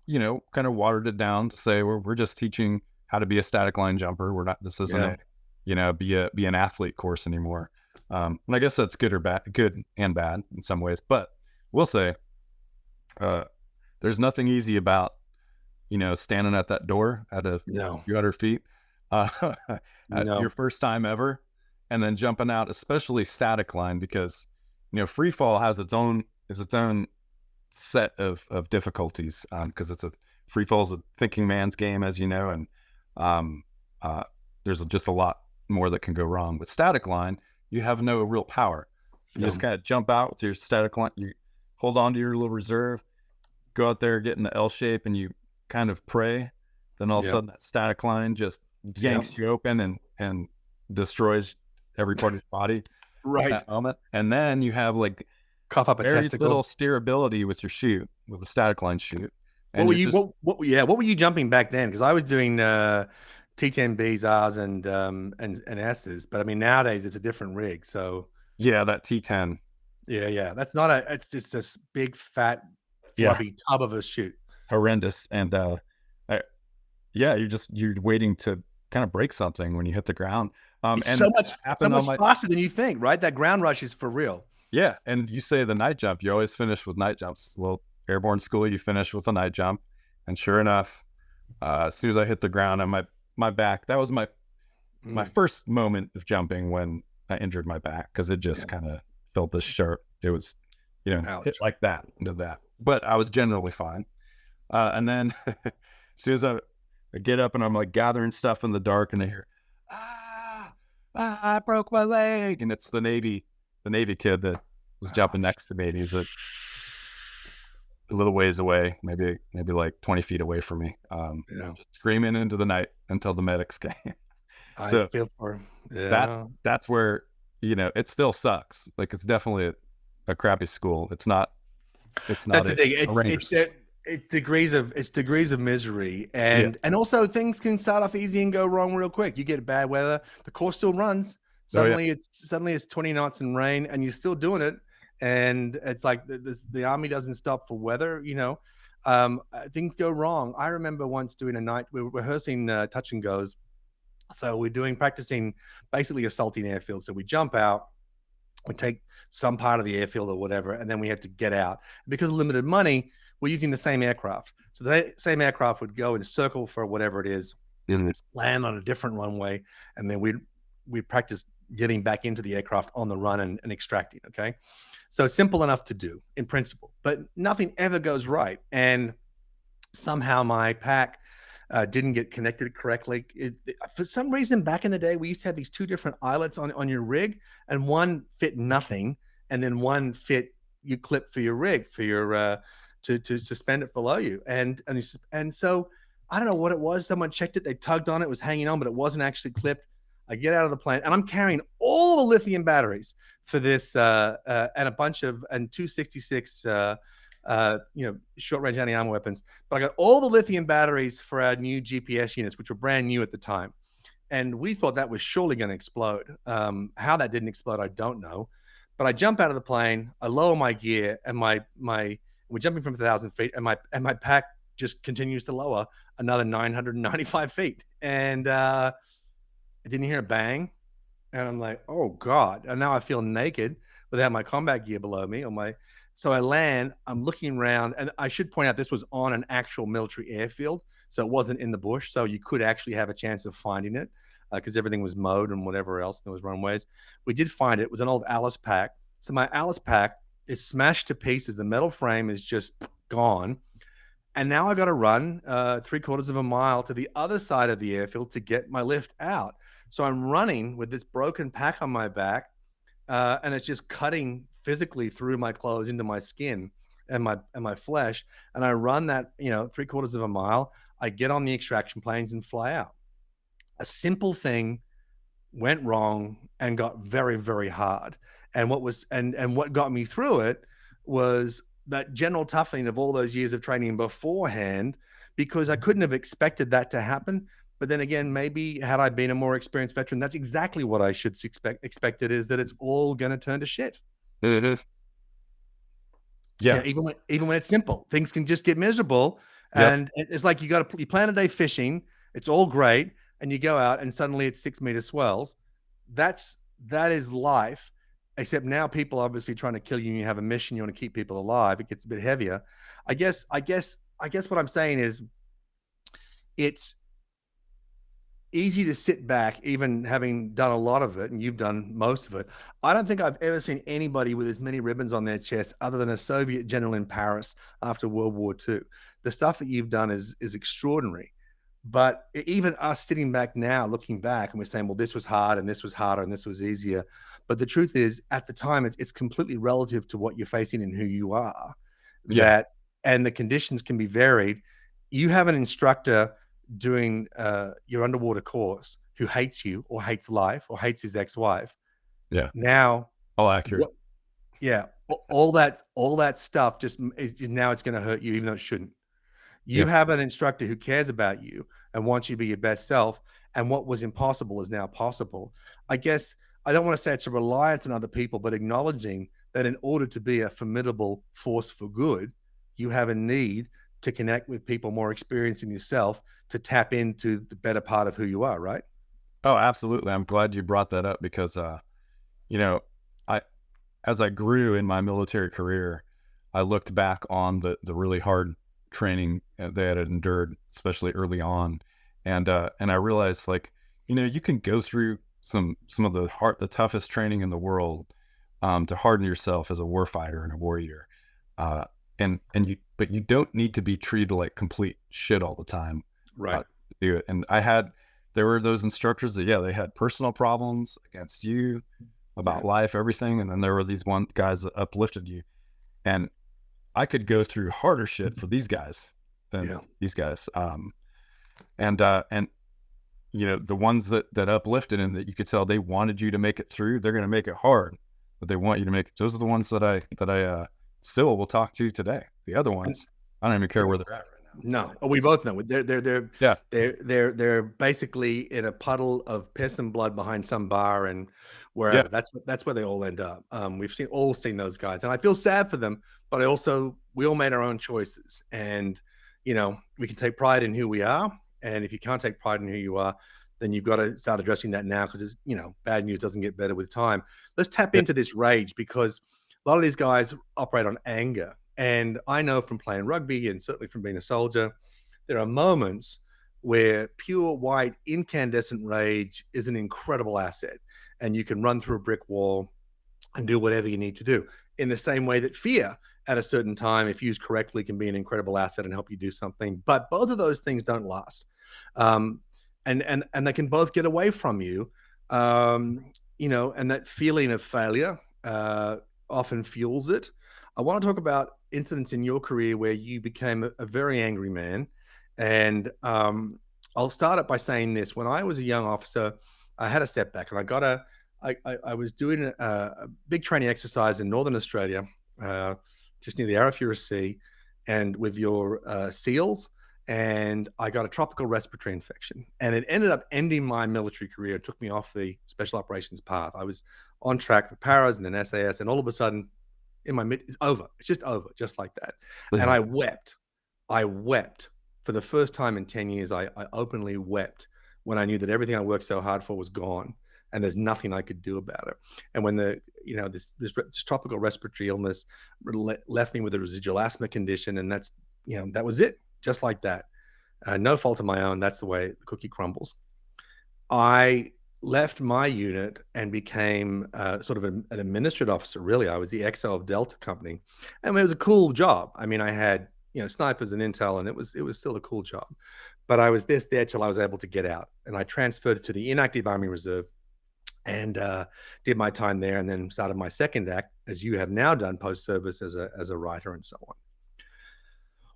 kind of watered it down to say we're just teaching how to be a static line jumper. We're not, this isn't be an athlete course anymore. And I guess that's good and bad in some ways, but we'll say, there's nothing easy about, standing at that door at a few hundred feet, your first time ever, and then jumping out, especially static line, because, free fall has its own set of difficulties, because it's free fall is a thinking man's game, as you know, and there's just a lot more that can go wrong. With static line, you have no real power. You just kind of jump out with your static line, you hold on to your little reserve, go out there, get in the L shape, and you kind of pray. Then all of a sudden that static line just yanks you open and destroys every part of your body. Right. At that moment. And then you have like cough up a very testicle. Little steerability with your chute, with a static line chute. And what were you jumping back then? Because I was doing T10Bs, Rs, and S's, but I mean nowadays it's a different rig. So that T10. Yeah. That's not it's just a big fat fluffy tub of a chute. Horrendous. And you're waiting to kind of break something when you hit the ground. It's and so much faster than you think, right? That ground rush is for real. Yeah, and you say the night jump, you always finish with night jumps. Well, airborne school, you finish with a night jump, and sure enough, as soon as I hit the ground on my back, that was my first moment of jumping when I injured my back, because it just kind of felt this sharp. It was, hit like that into that. But I was generally fine. And then as soon as I get up and I'm like gathering stuff in the dark, and I hear, I broke my leg, and it's the Navy kid that was jumping next to me. And he's a little ways away, maybe like 20 feet away from me, just screaming into the night until the medics came. I feel for him. Yeah. That's where, it still sucks. Like, it's definitely a crappy school. It's not that's the thing. It's degrees of misery, and also things can start off easy and go wrong real quick. You get bad weather, the course still runs, Suddenly it's 20 knots and rain, and you're still doing it. And it's like the army doesn't stop for weather. Things go wrong. I remember once doing a night, we were rehearsing touch and goes. So we're practicing basically assaulting airfields. So we jump out, we take some part of the airfield or whatever, and then we had to get out. Because of limited money, we're using the same aircraft. So the same aircraft would go in a circle for whatever it is, land on a different runway, and then we'd practice getting back into the aircraft on the run and extracting, okay? So simple enough to do in principle, but nothing ever goes right. And somehow my pack didn't get connected correctly. For some reason, back in the day, we used to have these two different eyelets on your rig, and one fit nothing, and then one fit you clip for your rig for your to suspend it below you. And so I don't know what it was. Someone checked it, they tugged on it, was hanging on, but it wasn't actually clipped. I get out of the plane, and I'm carrying all the lithium batteries for this and a bunch of 266 short range anti-armor weapons. But I got all the lithium batteries for our new GPS units, which were brand new at the time. And we thought that was surely going to explode. How that didn't explode, I don't know. But I jump out of the plane, I lower my gear, and we're jumping from 1,000 feet, and my pack just continues to lower another 995 feet. And I didn't hear a bang. And I'm like, oh God. And now I feel naked without my combat gear below me. So I land, I'm looking around, and I should point out this was on an actual military airfield. So it wasn't in the bush. So you could actually have a chance of finding it because everything was mowed and whatever else. There was runways. We did find it. It was an old Alice pack. So my Alice pack is smashed to pieces. The metal frame is just gone. And now I got to run 3/4 of a mile to the other side of the airfield to get my lift out. So I'm running with this broken pack on my back, and it's just cutting physically through my clothes into my skin and my flesh. And I run that 3/4 of a mile. I get on the extraction planes and fly out. A simple thing went wrong and got very, very hard. And what got me through it was that general toughening of all those years of training beforehand, because I couldn't have expected that to happen. But then again, maybe had I been a more experienced veteran, that's exactly what I should expected, is that it's all going to turn to shit. It is. Yeah. Even when it's simple, things can just get miserable. Yep. And it's like you plan a day fishing. It's all great. And you go out and suddenly it's 6-meter swells. That is life. Except now people are obviously trying to kill you and you have a mission. You want to keep people alive. It gets a bit heavier. I guess what I'm saying is it's easy to sit back, even having done a lot of it, and you've done most of it. I don't think I've ever seen anybody with as many ribbons on their chest other than a Soviet general in Paris after World War II. The stuff that you've done is extraordinary. But even us sitting back now, looking back, and we're saying, well, this was hard and this was harder and this was easier. But the truth is, at the time, it's completely relative to what you're facing and who you are. Yeah. And the conditions can be varied. You have an instructor doing your underwater course who hates you or hates life or hates his ex-wife. Yeah. Now, all accurate. All that stuff now it's going to hurt you, even though it shouldn't. You have an instructor who cares about you and wants you to be your best self. And what was impossible is now possible. I guess I don't want to say it's a reliance on other people, but acknowledging that in order to be a formidable force for good, you have a need to connect with people more experienced than yourself to tap into the better part of who you are, right? Oh, absolutely. I'm glad you brought that up because, as I grew in my military career, I looked back on the really hard training they had endured, especially early on. And I realized, you can go through some of the toughest training in the world to harden yourself as a warfighter and a warrior. But you don't need to be treated like complete shit all the time. Right. To do it. And there were those instructors that, they had personal problems against you about life, everything. And then there were these guys that uplifted you. And I could go through harder shit for these guys than these guys. The ones that uplifted and that you could tell they wanted you to make it through, they're going to make it hard, but they want you to make it. Those are the ones that I still will talk to today. The other ones, I don't even care where they're at right now. No. Oh, we both know. They're Yeah. they're basically in a puddle of piss and blood behind some bar and wherever. Yeah. That's where they all end up. We've all seen those guys, and I feel sad for them. But we all made our own choices, and we can take pride in who we are. And if you can't take pride in who you are, then you've got to start addressing that now, because it's bad news doesn't get better with time. Let's tap into this rage, because a lot of these guys operate on anger. And I know from playing rugby and certainly from being a soldier, there are moments where pure white incandescent rage is an incredible asset, and you can run through a brick wall and do whatever you need to do. In the same way that fear at a certain time, if used correctly, can be an incredible asset and help you do something. But both of those things don't last. And they can both get away from you. And that feeling of failure often fuels it. I want to talk about incidents in your career where you became a very angry man. And I'll start it by saying this. When I was a young officer, I had a setback, and I was doing a big training exercise in Northern Australia, just near the Arafura Sea, and with your SEALs, and I got a tropical respiratory infection, and it ended up ending my military career. It took me off the special operations path. I was on track for paras and then SAS, and all of a sudden, it's over. It's just over, just like that. And I wept. For the first time in 10 years. I openly wept when I knew that everything I worked so hard for was gone, and there's nothing I could do about it. And when this tropical respiratory illness left me with a residual asthma condition, and that was it, just like that. No fault of my own. That's the way the cookie crumbles. I left my unit and became sort of an administrative officer. Really, I was the XO of Delta Company, and it was a cool job. I mean, I had snipers and intel, and it was still a cool job. But I was there till I was able to get out, and I transferred to the inactive Army Reserve, and did my time there, and then started my second act, as you have now done post-service as a writer and so on.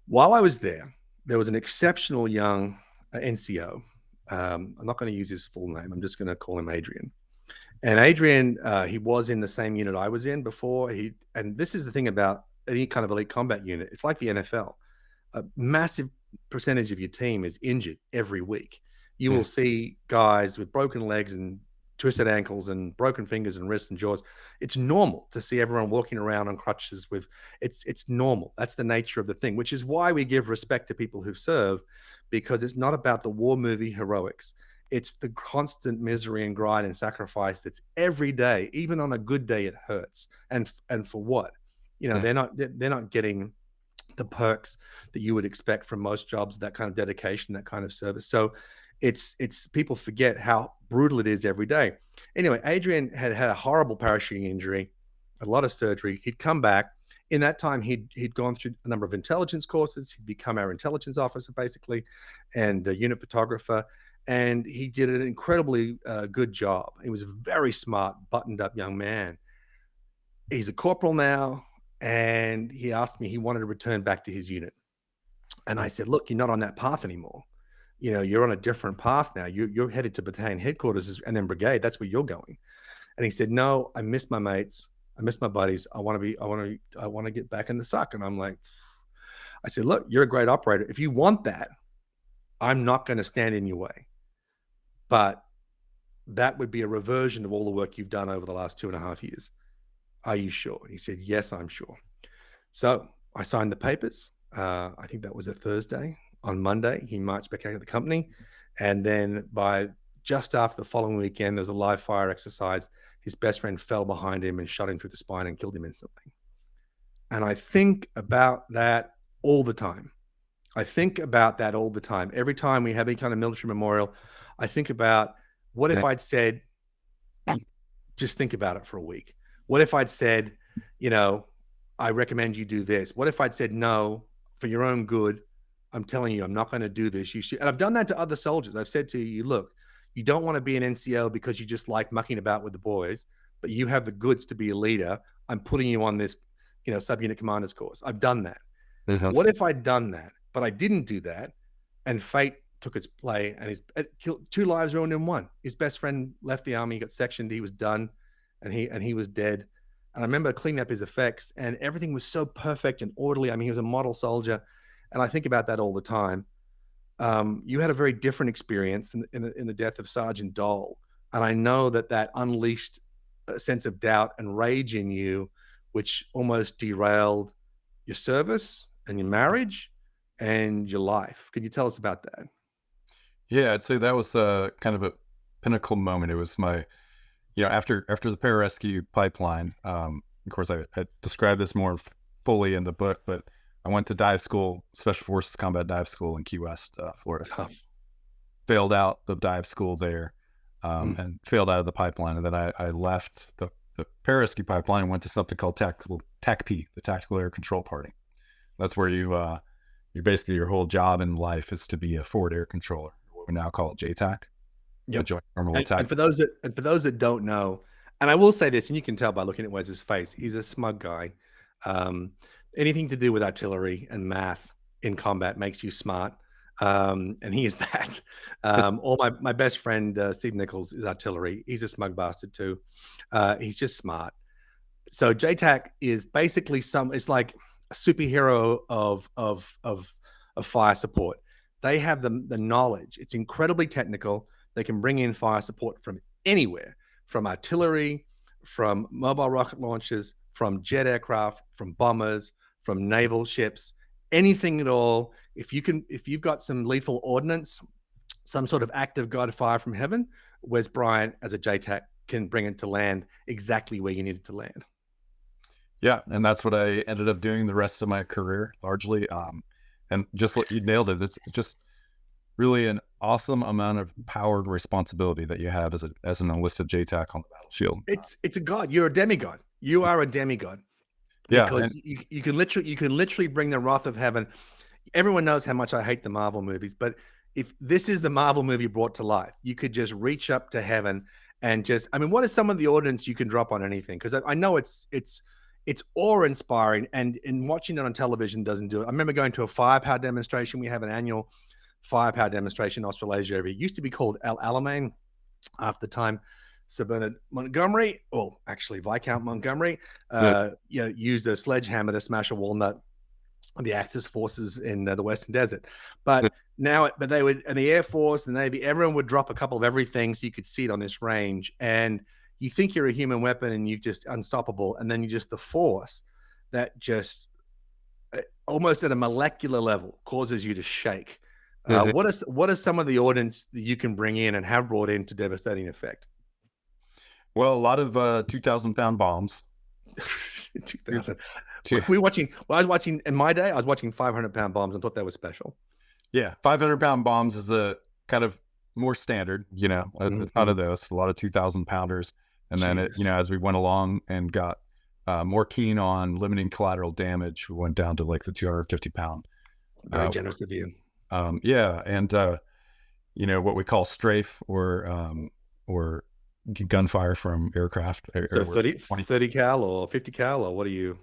While I was there was an exceptional young NCO. I'm not going to use his full name. I'm just going to call him Adrian. And Adrian, he was in the same unit I was in before. And this is the thing about any kind of elite combat unit. It's like the NFL. A massive percentage of your team is injured every week. You will see guys with broken legs and twisted ankles and broken fingers and wrists and jaws. It's normal to see everyone walking around on crutches it's normal. That's the nature of the thing, which is why we give respect to people who serve, because it's not about the war movie heroics. It's the constant misery and grind and sacrifice that's every day. Even on a good day, it hurts. And for what? They're not getting the perks that you would expect from most jobs, that kind of dedication, that kind of service. So it's people forget how brutal it is every day. Anyway, Adrian had a horrible parachuting injury, a lot of surgery. He'd come back. In that time, he'd gone through a number of intelligence courses. He'd become our intelligence officer, basically, and a unit photographer. And he did an incredibly good job. He was a very smart, buttoned-up young man. He's a corporal now, and he asked me, he wanted to return back to his unit. And I said, look, you're not on that path anymore. You're on a different path now. You're headed to battalion headquarters and then brigade. That's where you're going. And he said, no, I miss my mates. I miss my buddies. I want to get back in the suck. And I'm like, I said, look, you're a great operator. If you want that, I'm not going to stand in your way. But that would be a reversion of all the work you've done over the last 2.5 years. Are you sure? And he said, yes, I'm sure. So I signed the papers. I think that was a Thursday. On Monday, he marched back out of the company. And then by just after the following weekend, there was a live fire exercise. His best friend fell behind him and shot him through the spine and killed him instantly. And I think about that all the time. Every time we have any kind of military memorial, I think about, what if I'd said, just think about it for a week? What if I'd said, I recommend you do this? What if I'd said, no, for your own good, I'm telling you, I'm not going to do this. You should. And I've done that to other soldiers. I've said to you, look, you don't want to be an NCO because you just like mucking about with the boys, but you have the goods to be a leader. I'm putting you on this, subunit commander's course. I've done that. What if I'd done that, but I didn't do that, and fate took its play, and killed 2 lives ruined in 1. His best friend left the army, got sectioned, he was done, and he was dead. And I remember cleaning up his effects, and everything was so perfect and orderly. I mean, he was a model soldier. and I think about that all the time. You had a very different experience in the death of Sergeant Dole, and I know that unleashed a sense of doubt and rage in you, which almost derailed your service and your marriage and your life. Could you tell us about that? Yeah, I'd say that was kind of a pinnacle moment. It was my, after the pararescue pipeline. Of course, I described this more fully in the book, but I went to dive school, Special Forces Combat Dive School in Key West, Florida. Tough. Failed out of dive school there, and failed out of the pipeline. And then I left the pararescue pipeline and went to something called TACP, the Tactical Air Control Party. That's where you basically, your whole job in life is to be a forward air controller, what we now call it JTAC. Yep. Joint Terminal Attack. And for those that don't know, and I will say this, and you can tell by looking at Wes's face, he's a smug guy. Anything to do with artillery and math in combat makes you smart. And he is that. All my best friend, Steve Nichols, is artillery. He's a smug bastard too. He's just smart. So JTAC is basically it's like a superhero of fire support. They have the knowledge. It's incredibly technical. They can bring in fire support from anywhere, from artillery, from mobile rocket launchers, from jet aircraft, from bombers, from naval ships, anything at all. If you've got some lethal ordnance, some sort of active guided fire from heaven, Wes Bryant as a JTAC can bring it to land exactly where you need it to land. Yeah, and that's what I ended up doing the rest of my career, largely. And just what you nailed it. It's just really an awesome amount of power and responsibility that you have as an enlisted JTAC on the battlefield. It's a god. You're a demigod. You are a demigod. Yeah, because you can literally bring the wrath of heaven. Everyone knows how much I hate the Marvel movies, but if this is the Marvel movie brought to life, you could just reach up to heaven and just, I mean, what is some of the ordnance you can drop on anything? Because I know it's awe-inspiring, and watching it on television doesn't do it. I remember going to a firepower demonstration. We have an annual firepower demonstration in Australasia every year. It used to be called El Alamein after the time Sir Bernard Montgomery, or actually Viscount Montgomery, used a sledgehammer to smash a walnut on the Axis forces in the Western Desert. But they would, and the Air Force and the Navy, everyone would drop a couple of everything so you could see it on this range. And you think you're a human weapon and you're just unstoppable. And then you just, the force that just almost at a molecular level causes you to shake. What are some of the ordnance that you can bring in and have brought in to devastating effect? Well, a lot of 2,000-pound bombs. 2,000. I was watching in my day, I was watching 500-pound bombs and thought that was special. Yeah, 500-pound bombs is a kind of more standard, a ton of those, a lot of 2,000-pounders. And then, as we went along and got more keen on limiting collateral damage, we went down to like the 250-pound. Very generous of you. Yeah, and what we call strafe or gunfire from aircraft. So 30 cal or 50 cal, or what are you?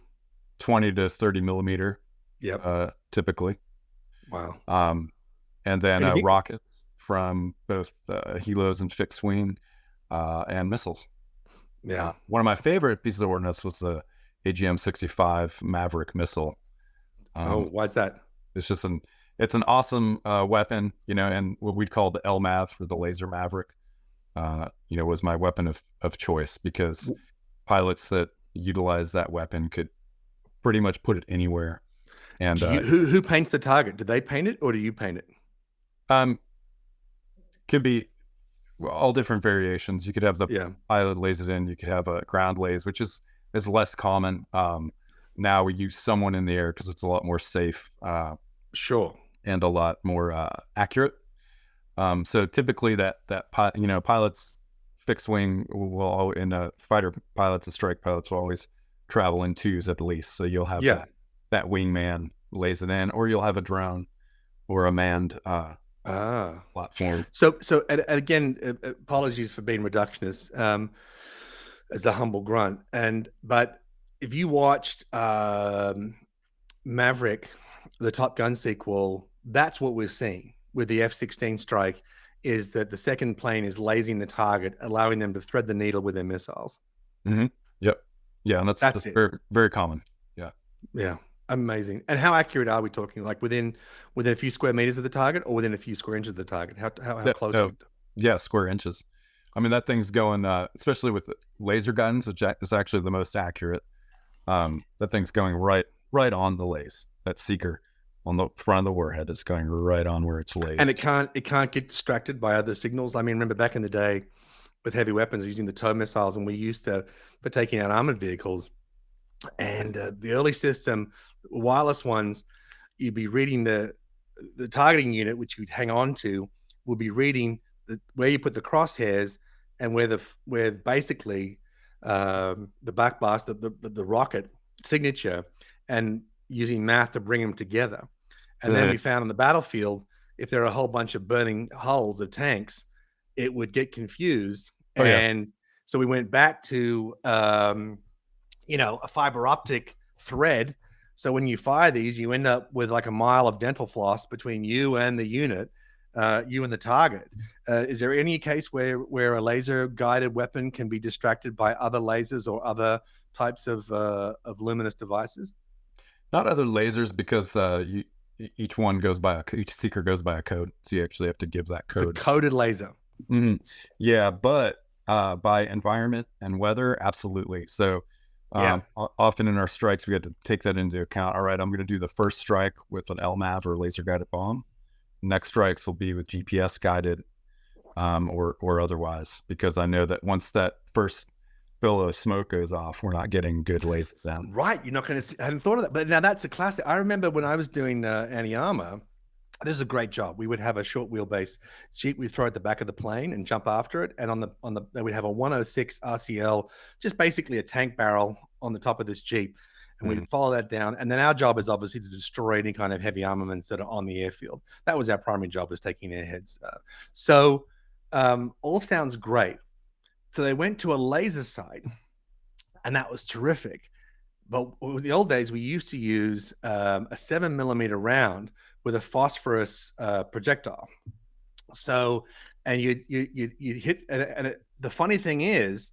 20 to 30 millimeter. Yep. Typically. Wow. And then rockets from both helos and fixed wing, and missiles. Yeah. One of my favorite pieces of ordnance was the AGM-65 Maverick missile. Why's that? It's just it's an awesome weapon, and what we'd call the LMAV, or the Laser Maverick, was my weapon of choice, because pilots that utilize that weapon could pretty much put it anywhere. And who paints the target? Do they paint it or do you paint it? Could be all different variations. You could have the pilot lays it in. You could have a ground lays, which is less common. Now we use someone in the air because it's a lot more safe. Sure. And a lot more accurate. So typically pilots fixed wing will, in fighter pilots and strike pilots will always travel in twos at least. So you'll have that wingman lays it in, or you'll have a drone or a manned platform. So again, apologies for being reductionist as a humble grunt. But if you watched Maverick, the Top Gun sequel, that's what we're seeing with the F-16 strike, is that the second plane is lasing the target, allowing them to thread the needle with their missiles. Mm-hmm. Yep. Yeah, and that's it. very, very common. Yeah. Yeah. Amazing. And how accurate are we talking? Like within a few square meters of the target, or within a few square inches of the target? How No, close? no, yeah, square inches. I mean, that thing's going, especially with laser guns, which is actually the most accurate. That thing's going right on the lace. That seeker on the front of the warhead is going right on where it's lased. And it can't get distracted by other signals. I mean, remember back in the day with heavy weapons using the tow missiles, and we used to for taking out armored vehicles. And the early system, wireless ones, you'd be reading the targeting unit, which you'd hang on to, will be reading where you put the crosshairs and where basically the backblast, the rocket signature, and using math to bring them together. And then we found on the battlefield, if there are a whole bunch of burning hulls of tanks, it would get confused. So we went back to a fiber optic thread. So when you fire these, you end up with like a mile of dental floss between you and the unit, you and the target. Is there any case where a laser guided weapon can be distracted by other lasers or other types of luminous devices? Not other lasers, because each one goes by each seeker goes by a code, so you actually have to give that code. It's a coded laser. Mm-hmm. Yeah, but by environment and weather, absolutely. So often in our strikes, we had to take that into account. All right, I'm going to do the first strike with an LMAV or laser guided bomb. Next strikes will be with GPS guided or otherwise, because I know that once that first billow of smoke goes off, we're not getting good lasers in. Right, you're not going to. I hadn't thought of that, but now that's a classic. I remember when I was doing anti-armor. This is a great job. We would have a short wheelbase Jeep we'd throw at the back of the plane and jump after it. And on the they would have a 106 RCL, just basically a tank barrel on the top of this Jeep. And we'd follow that down. And then our job is obviously to destroy any kind of heavy armaments that are on the airfield. That was our primary job, was taking airheads. All sounds great. So they went to a laser sight, and that was terrific. But with the old days, we used to use a 7mm round with a phosphorus projectile. So, and you hit, and the funny thing is,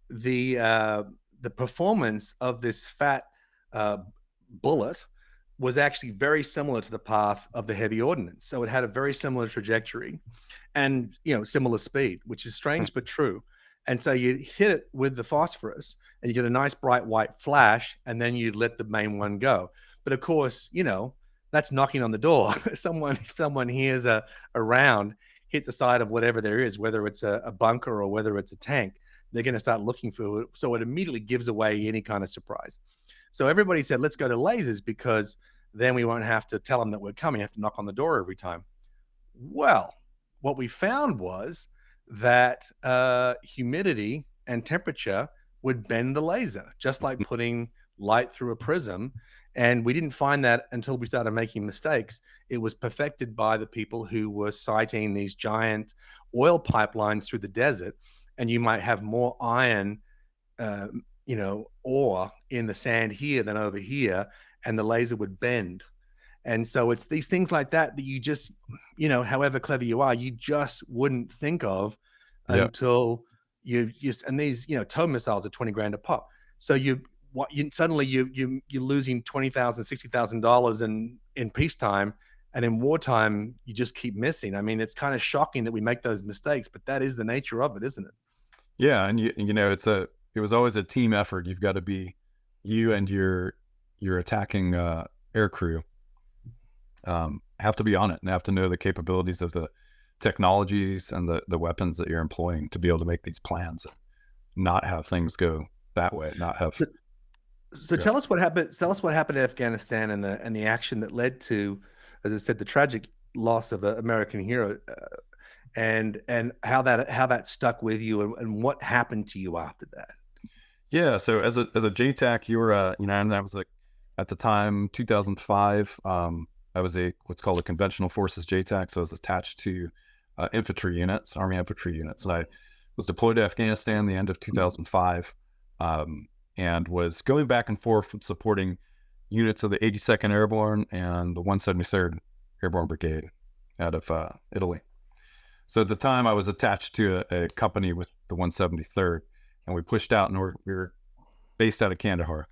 the performance of this fat bullet was actually very similar to the path of the heavy ordnance. So it had a very similar trajectory, and similar speed, which is strange but true. And so you hit it with the phosphorus, and you get a nice bright white flash, and then you let the main one go. But of course, that's knocking on the door. Someone hears a round hit the side of whatever there is, whether it's a bunker or whether it's a tank. They're going to start looking for it. So it immediately gives away any kind of surprise. So everybody said, let's go to lasers, because then we won't have to tell them that we're coming, have to knock on the door every time. Well, what we found was that humidity and temperature would bend the laser, just like putting light through a prism. And we didn't find that until we started making mistakes. It was perfected by the people who were sighting these giant oil pipelines through the desert. And you might have more iron, ore in the sand here than over here, and the laser would bend. And so it's these things like that you just, however clever you are, you just wouldn't think of until and these, tow missiles are 20 grand a pop. So suddenly you're losing $20,000, $60,000 in peacetime, and in wartime you just keep missing. I mean, it's kind of shocking that we make those mistakes, but that is the nature of it, isn't it? Yeah, and it was always a team effort. You've got to be you and your attacking air crew have to be on it and have to know the capabilities of the technologies and the weapons that you're employing to be able to make these plans, not have things go that way, not have. So tell us what happened. Tell us what happened in Afghanistan and the action that led to, as I said, the tragic loss of an American hero, and how that stuck with you, and what happened to you after that. Yeah. So as a JTAC, you were and I was like, at the time, 2005. I was what's called a conventional forces JTAC. So I was attached to infantry units, Army infantry units, and I was deployed to Afghanistan the end of 2005. And was going back and forth supporting units of the 82nd Airborne and the 173rd Airborne Brigade out of Italy. So at the time, I was attached to a company with the 173rd, and we pushed out, and we were based out of Kandahar.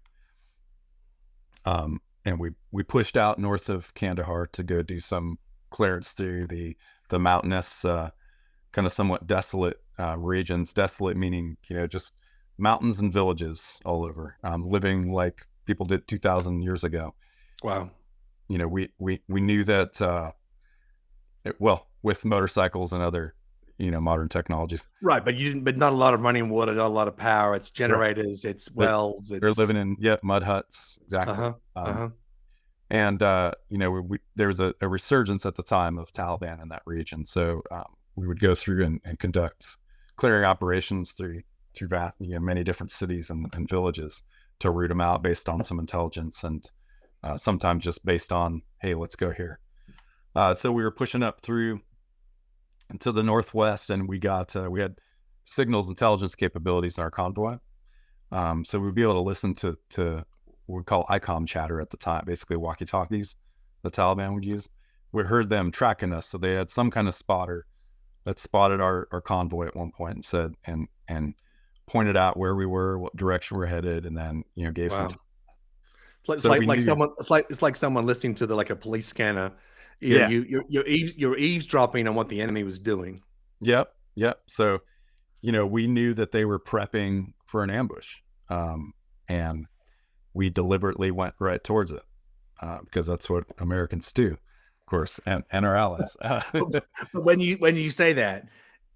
we pushed out north of Kandahar to go do some clearance through the mountainous, kind of somewhat desolate regions. Desolate meaning, just mountains and villages all over, living like people did 2,000 years ago. Wow. We knew that, with motorcycles and other, modern technologies. Right, but not a lot of running water, not a lot of power. It's generators, it's wells. They're living in mud huts, exactly. And there was a resurgence at the time of Taliban in that region, so we would go through and conduct clearing operations through vast, many different cities and villages to root them out based on some intelligence, and sometimes just based on, hey, let's go here. So we were pushing up through to the northwest, and we had signals intelligence capabilities in our convoy. So we'd be able to listen to what we call ICOM chatter at the time, basically walkie-talkies the Taliban would use. We heard them tracking us, so they had some kind of spotter that spotted our convoy at one point and said and pointed out where we were, what direction we're headed, and then gave some. It's like someone listening to a police scanner. You're eavesdropping on what the enemy was doing. Yep. So, we knew that they were prepping for an ambush, and we deliberately went right towards it because that's what Americans do, of course, and our allies. But when you say that,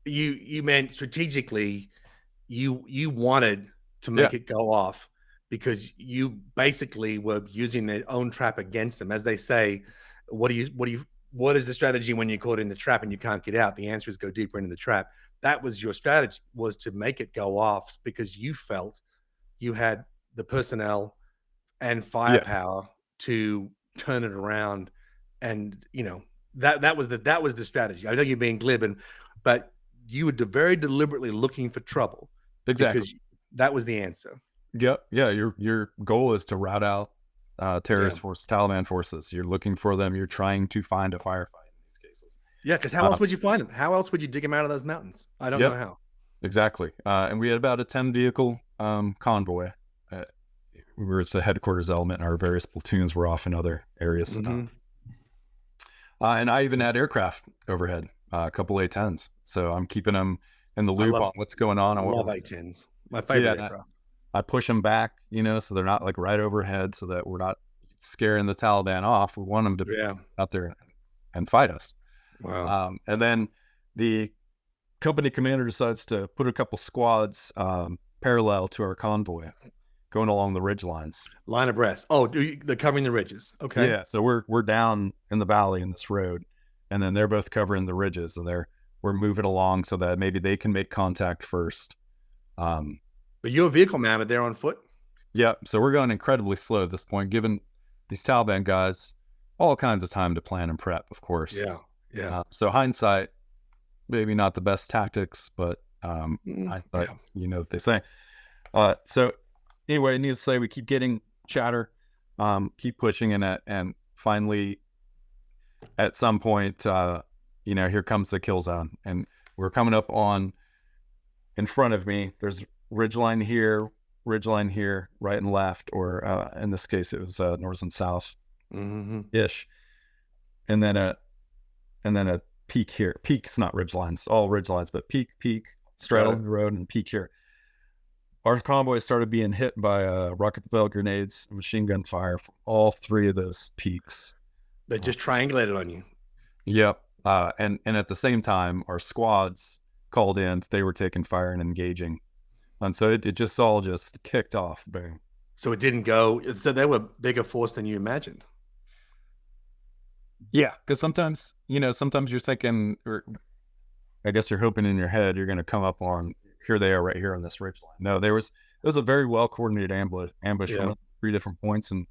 you meant strategically, you wanted to make it go off because you basically were using their own trap against them, as they say. What is the strategy when you're caught in the trap and you can't get out? The answer is go deeper into the trap. That was your strategy, was to make it go off because you felt you had the personnel and firepower to turn it around. And that was the strategy. I know you're being glib, but you were very deliberately looking for trouble. Exactly. Because that was the answer. Yep. Yeah. Your goal is to rout out terrorist forces, Taliban forces. You're looking for them. You're trying to find a firefight in these cases. Yeah, because how else would you find them? How else would you dig them out of those mountains? I don't know how. Exactly. And we had about a 10-vehicle convoy. We were at the headquarters element, and our various platoons were off in other areas. And I even had aircraft overhead, a couple A-10s. So I'm keeping them in the loop on what's going on. I love A-10s. My favorite aircraft. I push them back, so they're not right overhead, so that we're not scaring the Taliban off. We want them to be out there and fight us. Wow. And then the company commander decides to put a couple squads parallel to our convoy, going along the ridge lines. Line abreast. Oh, they're covering the ridges. Okay. Yeah. So we're down in the valley in this road, and then they're both covering the ridges, and we're moving along so that maybe they can make contact first. But you're a vehicle man, but they're on foot? Yeah, so we're going incredibly slow at this point, giving these Taliban guys all kinds of time to plan and prep, of course. Yeah. So hindsight, maybe not the best tactics, but hindsight, what they say. So anyway, needless to say, we keep getting chatter, keep pushing in it, and finally, at some point, here comes the kill zone, and we're coming up on, in front of me, there's ridgeline here, right and left, or in this case, it was north and south ish, and then a peak here. Peak's not ridgelines, all ridgelines, but peak, straddling the road, and peak here. Our convoy started being hit by rocket propelled grenades and machine gun fire from all three of those peaks. They just triangulated on you. Yep, and at the same time, our squads called in. They were taking fire and engaging. And so it just all just kicked off. Boom. So it didn't go. So they were bigger force than you imagined. Yeah, because sometimes you're thinking, or I guess you're hoping in your head you're going to come up on, here they are right here on this ridge line. No, it was a very well coordinated ambush from 3 different points. And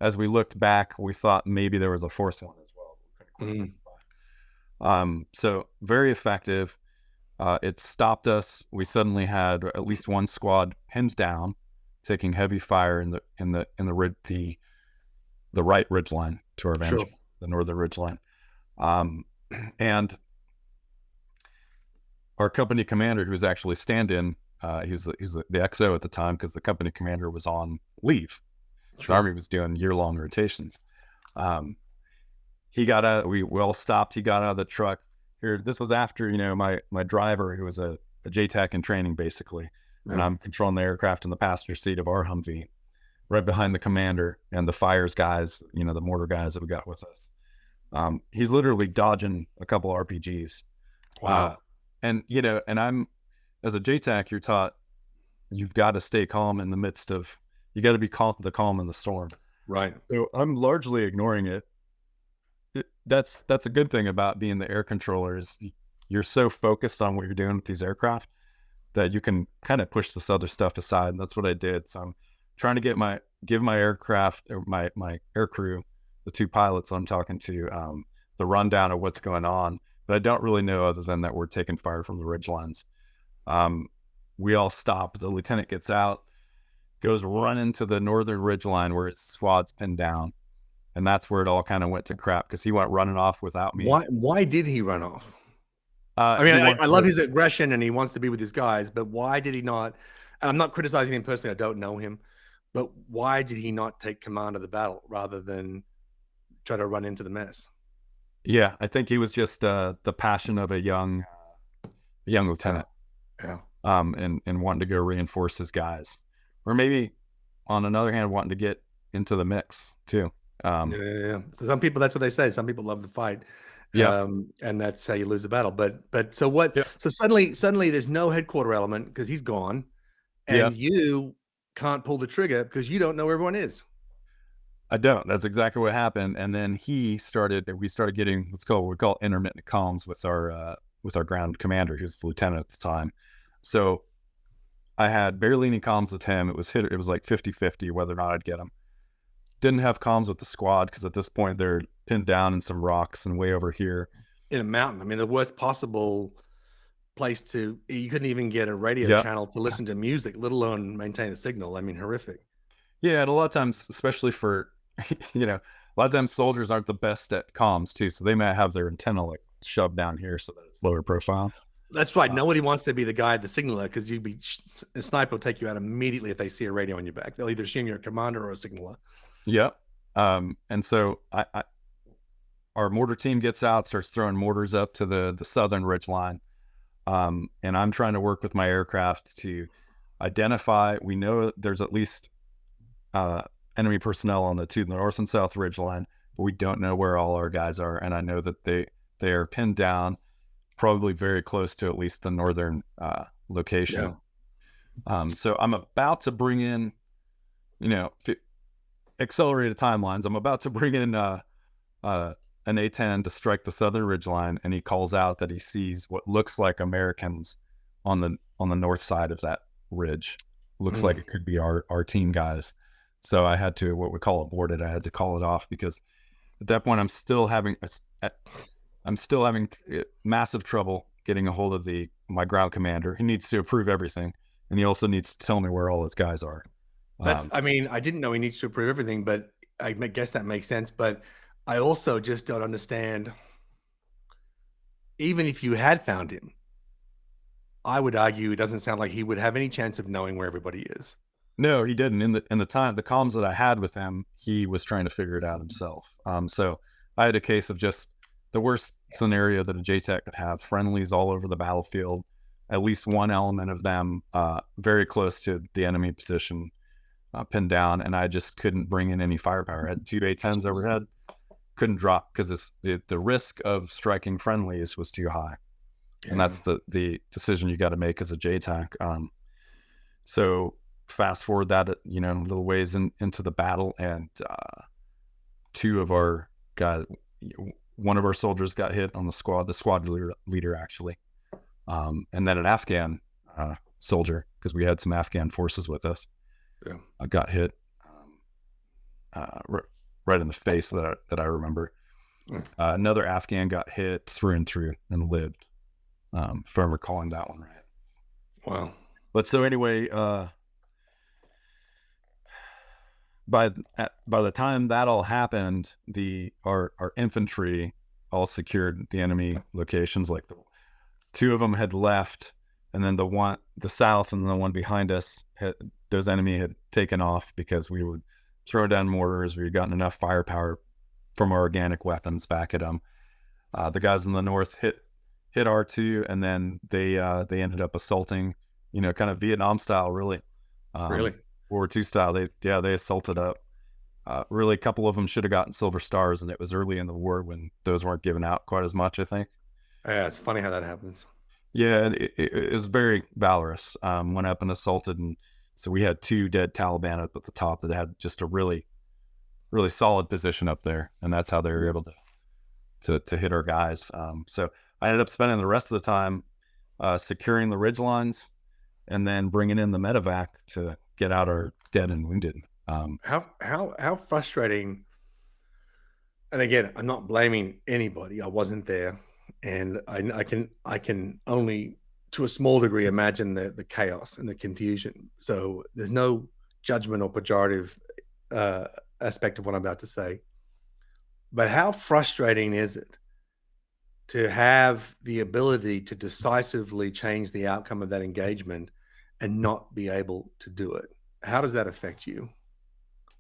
as we looked back, we thought maybe there was a fourth one as well. So very effective. It stopped us. We suddenly had at least one squad pinned down, taking heavy fire in the right ridge line to our advantage, the northern ridge line. And our company commander, who was actually stand-in, he was the XO at the time because the company commander was on leave. His army was doing year-long rotations. He got out. We all stopped. He got out of the truck. Here, this was after my driver, who was a JTAC in training, basically, and I'm controlling the aircraft in the passenger seat of our Humvee, right behind the commander and the fires guys, the mortar guys that we got with us. He's literally dodging a couple RPGs. Wow. And I'm, as a JTAC, you're taught you've got to stay calm in the midst of, you got to be the calm in the storm. Right. So I'm largely ignoring it. That's a good thing about being the air controller, is you're so focused on what you're doing with these aircraft that you can kind of push this other stuff aside. And that's what I did. So I'm trying to give my aircraft, or my air crew, the two pilots I'm talking to, the rundown of what's going on. But I don't really know, other than that we're taking fire from the ridge lines. We all stop. The lieutenant gets out, goes running to the northern ridge line where his squad's pinned down. And that's where it all kind of went to crap, because he went running off without me. Why did he run off? I love his aggression and he wants to be with his guys, but why did he not? And I'm not criticizing him personally. I don't know him, but why did he not take command of the battle rather than try to run into the mess? Yeah, I think he was just the passion of a young lieutenant. Yeah. And wanting to go reinforce his guys, or maybe on another hand, wanting to get into the mix too. Yeah. So some people, that's what they say. Some people love to fight. Yeah. And that's how you lose a battle. But so what? Yeah. So suddenly there's no headquarter element because he's gone, and you can't pull the trigger because you don't know where everyone is. I don't. That's exactly what happened. And then we started getting what we call intermittent comms with our ground commander, who's the lieutenant at the time. So I had barely any comms with him. It was like 50-50 whether or not I'd get him. Didn't have comms with the squad because at this point they're pinned down in some rocks and way over here in a mountain. I mean, the worst possible place you couldn't even get a radio channel to listen to music, let alone maintain a signal. I mean, horrific. Yeah, and a lot of times, especially for, a lot of times soldiers aren't the best at comms too, so they might have their antenna like shoved down here so that it's lower profile. That's right. Nobody wants to be the guy at the signaler because a sniper will take you out immediately if they see a radio on your back. They'll either assume you're a commander or a signaler. Yep. And so our mortar team gets out, starts throwing mortars up to the southern ridge line. And I'm trying to work with my aircraft to identify. We know there's at least enemy personnel on the north and south ridge line, but we don't know where all our guys are. And I know that they are pinned down, probably very close to at least the northern location. Yeah. So I'm about to bring in, accelerated timelines. I'm about to bring in an A-10 to strike the southern ridgeline, and he calls out that he sees what looks like Americans on the north side of that ridge. Looks like it could be our team guys. So I had to, what we call abort it. I had to call it off because at that point I'm still having massive trouble getting a hold of my ground commander. He needs to approve everything, and he also needs to tell me where all his guys are. I didn't know he needs to approve everything, but I guess that makes sense. But I also just don't understand. Even if you had found him, I would argue it doesn't sound like he would have any chance of knowing where everybody is. No, he didn't. In the comms that I had with him, he was trying to figure it out himself. So I had a case of just the worst scenario that a JTAC could have: friendlies all over the battlefield, at least one element of them very close to the enemy position, pinned down, and I just couldn't bring in any firepower. I had 2 A-10s overhead, couldn't drop because the risk of striking friendlies was too high. Yeah. And that's the decision you got to make as a JTAC. So fast forward that, a little ways into the battle, and 2 of our guys, one of our soldiers got hit on the squad leader actually. And then an Afghan soldier, because we had some Afghan forces with us, got hit right in the face that I remember. Another Afghan got hit through and through and lived, if I'm recalling that one right. Wow. But so anyway, by the time that all happened, our infantry all secured the enemy locations. Like 2 of them had left, and then the south and the one behind us, those enemy had taken off because we were throw down mortars. We had gotten enough firepower from our organic weapons back at them. The guys in the north hit R2, and then they ended up assaulting, kind of Vietnam style, really. Really? World War II style. They assaulted up. Really, a couple of them should have gotten silver stars, and it was early in the war when those weren't given out quite as much, I think. Yeah, it's funny how that happens. Yeah, it was very valorous. Went up and assaulted, and so we had 2 dead Taliban up at the top that had just a really, really solid position up there, and that's how they were able to hit our guys. So I ended up spending the rest of the time securing the ridge lines, and then bringing in the medevac to get out our dead and wounded. How frustrating. And again, I'm not blaming anybody. I wasn't there, and I can only to a small degree imagine the chaos and the confusion. So there's no judgment or pejorative aspect of what I'm about to say. But how frustrating is it to have the ability to decisively change the outcome of that engagement and not be able to do it? How does that affect you?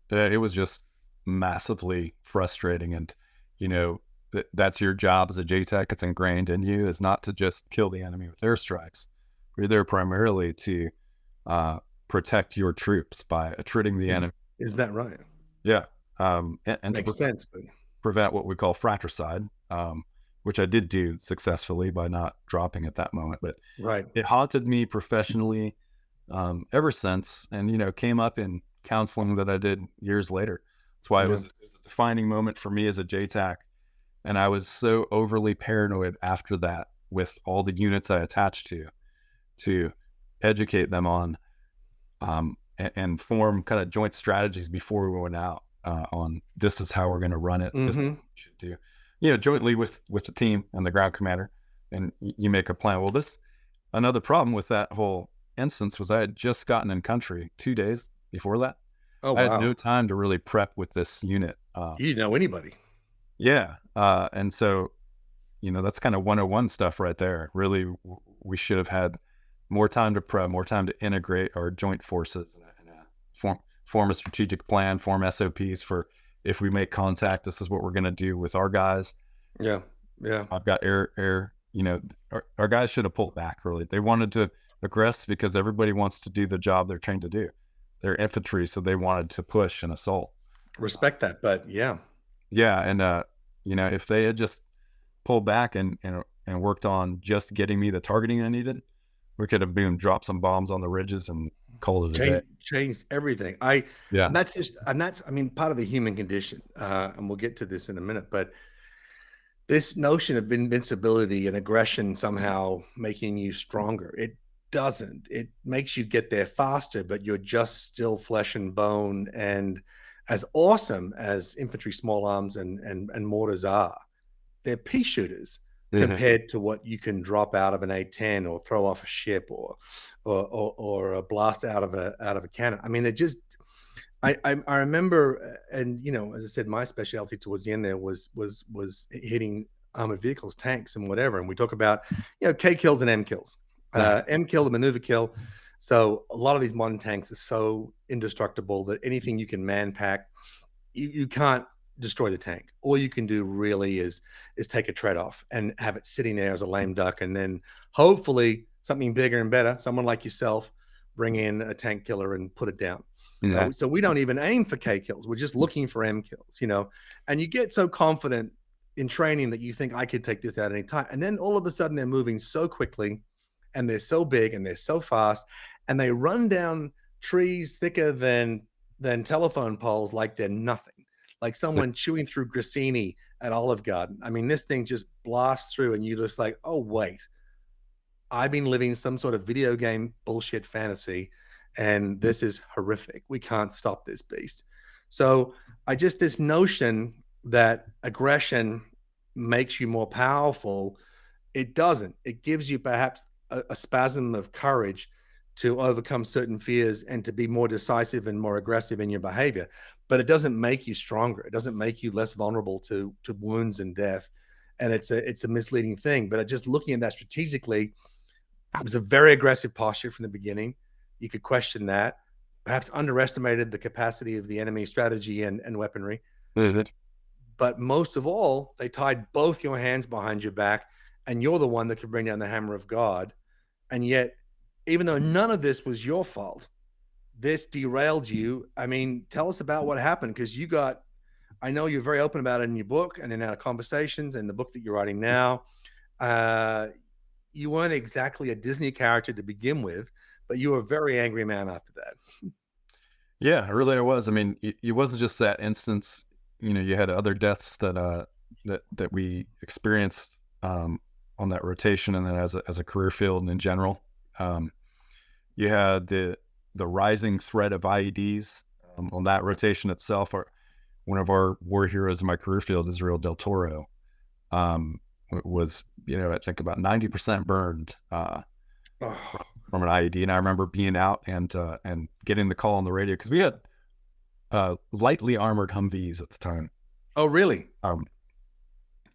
It was just massively frustrating, and that's your job as a JTAC. It's ingrained in you, is not to just kill the enemy with airstrikes. You're there primarily to protect your troops by attriting the enemy. Is that right? Yeah, and Makes sense, but prevent what we call fratricide, which I did do successfully by not dropping at that moment. But right, it haunted me professionally ever since, and came up in counseling that I did years later. That's why it was a defining moment for me as a JTAC. And I was so overly paranoid after that, with all the units I attached to educate them on and form kind of joint strategies before we went out on this is how we're going to run it. This is what we should do, jointly with the team and the ground commander, and you make a plan. Well, another problem with that whole instance was I had just gotten in country 2 days before that. Oh, I had wow. no time to really prep with this unit. You didn't know anybody. Yeah. And so, that's kind of 101 stuff right there. Really, we should have had more time to prep, more time to integrate our joint forces and form a strategic plan, form SOPs for if we make contact, this is what we're going to do with our guys. Yeah. Yeah. I've got air, our guys should have pulled back early. They wanted to aggress because everybody wants to do the job they're trained to do. They're infantry, so they wanted to push and assault. Respect that, but yeah. Yeah, and if they had just pulled back and worked on just getting me the targeting I needed, we could have dropped some bombs on the ridges and called it a day. Changed everything. Yeah, and that's part of the human condition. And we'll get to this in a minute, but this notion of invincibility and aggression somehow making you stronger, it doesn't. It makes you get there faster, but you're just still flesh and bone. And as awesome as infantry small arms and mortars are, they're pea shooters compared to what you can drop out of an A-10 or throw off a ship or a blast out of a cannon. I mean, it just I remember, and as I said, my specialty towards the end there was hitting armored vehicles, tanks, and whatever. And we talk about K kills and M kills. M kill, the maneuver kill. So a lot of these modern tanks are so indestructible that anything you can man pack, you can't destroy the tank. All you can do really is take a tread off and have it sitting there as a lame duck, and then hopefully something bigger and better, someone like yourself, bring in a tank killer and put it down. So we don't even aim for K kills. We're just looking for M kills, and you get so confident in training that you think I could take this out any time. And then all of a sudden they're moving so quickly, and they're so big and they're so fast, and they run down trees thicker than telephone poles like they're nothing, like someone chewing through grissini at Olive Garden. I mean, this thing just blasts through, and you're just like, oh, wait, I've been living some sort of video game bullshit fantasy, and this is horrific. We can't stop this beast. So this notion that aggression makes you more powerful, it doesn't. It gives you perhaps a spasm of courage to overcome certain fears and to be more decisive and more aggressive in your behavior. But it doesn't make you stronger. It doesn't make you less vulnerable to wounds and death. And it's a misleading thing. But just looking at that strategically, it was a very aggressive posture from the beginning. You could question that. perhaps underestimated the capacity of the enemy strategy and weaponry. Mhm. But most of all, they tied both your hands behind your back, and you're the one that could bring down the hammer of God. And yet, even though none of this was your fault, this derailed you. I mean, tell us about what happened, because I know you're very open about it in your book and in our conversations and the book that you're writing now. You weren't exactly a Disney character to begin with, but you were a very angry man after that. Yeah, really I was. I mean, it wasn't just that instance. You had other deaths that we experienced on that rotation, and then as a career field and in general. You had the rising threat of IEDs on that rotation itself. One of our war heroes in my career field, Israel Del Toro, was I think about 90% burned from an IED. And I remember being out and getting the call on the radio, because we had lightly armored Humvees at the time. Oh, really?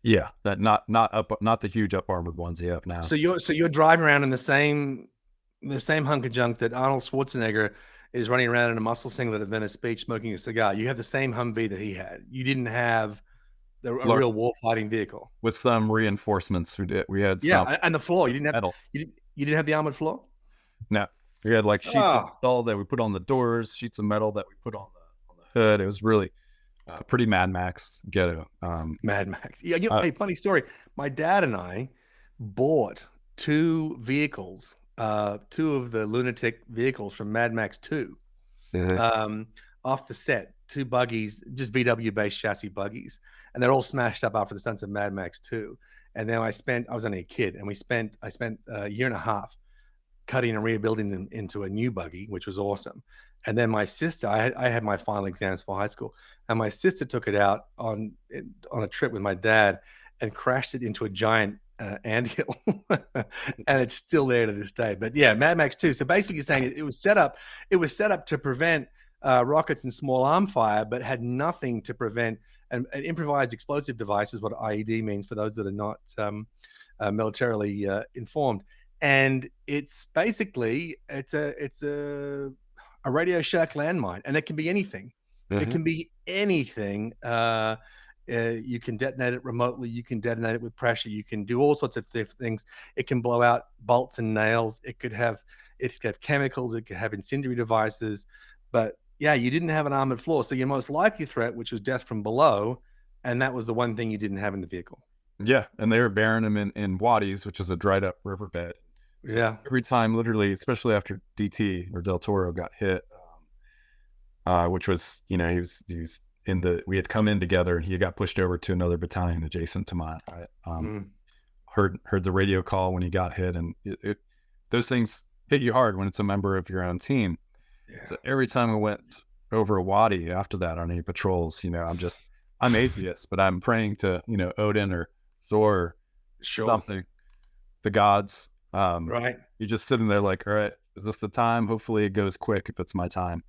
Yeah, that not the huge up armored ones you have now. So you're driving around in the same hunk of junk that Arnold Schwarzenegger is running around in a muscle singlet at Venice Beach smoking a cigar. You have the same Humvee that he had. You didn't have a real war fighting vehicle with some reinforcements. We had some, and the floor. You didn't have metal. You didn't have the armored floor. No, we had like sheets of metal that we put on the doors, sheets of metal that we put on the hood. It was really pretty Mad Max ghetto. Mad Max. Yeah. Hey, funny story. My dad and I bought two vehicles, two of the lunatic vehicles from Mad Max 2, off the set. Two buggies, just VW based chassis buggies, and they're all smashed up after the stunts of Mad Max 2. And then I was only a kid, and I spent a year and a half cutting and rebuilding them into a new buggy, which was awesome. And then my sister, I had my final exams for high school, and my sister took it out on a trip with my dad and crashed it into a giant anthill, and it's still there to this day. But yeah, Mad Max 2. So basically, saying it was set up to prevent rockets and small arm fire, but had nothing to prevent an improvised explosive device, is what IED means for those that are not militarily informed. And it's basically it's a Radio Shack landmine, and it can be anything. It can be anything. You can detonate it remotely. You can detonate it with pressure. You can do all sorts of things. It can blow out bolts and nails. It could have chemicals. It could have incendiary devices. But yeah, you didn't have an armored floor. So your most likely threat, which was death from below, and that was the one thing you didn't have in the vehicle. Yeah, and they were burying them in wadis, which is a dried up riverbed. So yeah. Every time, literally, especially after DT or Del Toro got hit, which was, he was we had come in together, and he got pushed over to another battalion adjacent to mine. Heard the radio call when he got hit, and those things hit you hard when it's a member of your own team. Yeah. So every time I went over a wadi after that on any patrols, I'm atheist, but I'm praying to, Odin or Thor or something, the gods. Right. You're just sitting there like, all right, is this the time? Hopefully it goes quick if it's my time.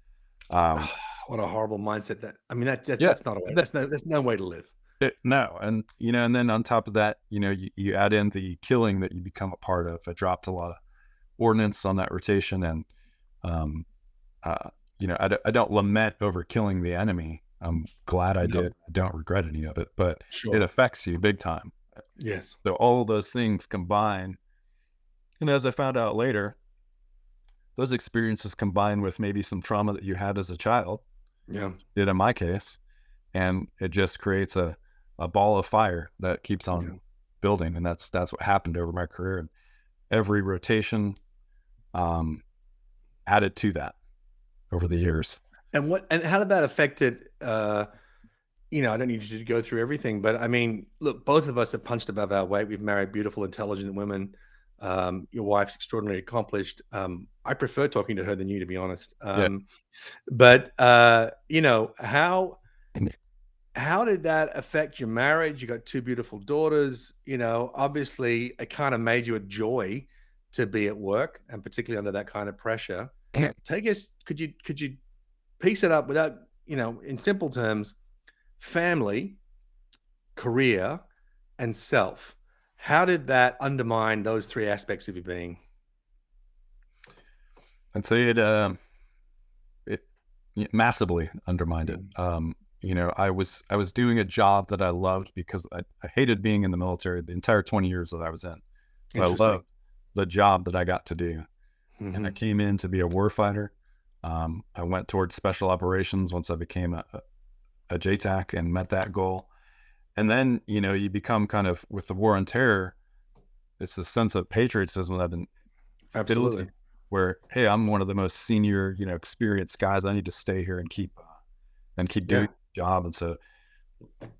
What a horrible mindset that's not a way. That's no way to live. No. And, and then on top of that, you add in the killing that you become a part of. I dropped a lot of ordnance on that rotation, and, I don't lament over killing the enemy. I'm glad I did. I don't regret any of it, but it affects you big time. Yes. So all of those things combine. And as I found out later, those experiences combined with maybe some trauma that you had as a child, did in my case, and it just creates a ball of fire that keeps on building. And that's what happened over my career. And every rotation added to that over the years. And how did that affect it? I don't need you to go through everything, but I mean, look, both of us have punched above our weight. We've married beautiful, intelligent women. Your wife's extraordinarily accomplished. I prefer talking to her than you, to be honest. But how did that affect your marriage? You got two beautiful daughters. Obviously, it kind of made you a joy to be at work, and particularly under that kind of pressure. Take us. Could you piece it up without, in simple terms, family, career, and self? How did that undermine those three aspects of your being? I'd say massively undermined it. I was doing a job that I loved because I hated being in the military the entire 20 years that I was in. But I loved the job that I got to do. And I came in to be a warfighter. I went towards special operations once I became a JTAC and met that goal. And then, you become kind of, with the war on terror, it's a sense of patriotism that I've been Absolutely. building, where, hey, I'm one of the most senior, experienced guys. I need to stay here and keep doing the job. And so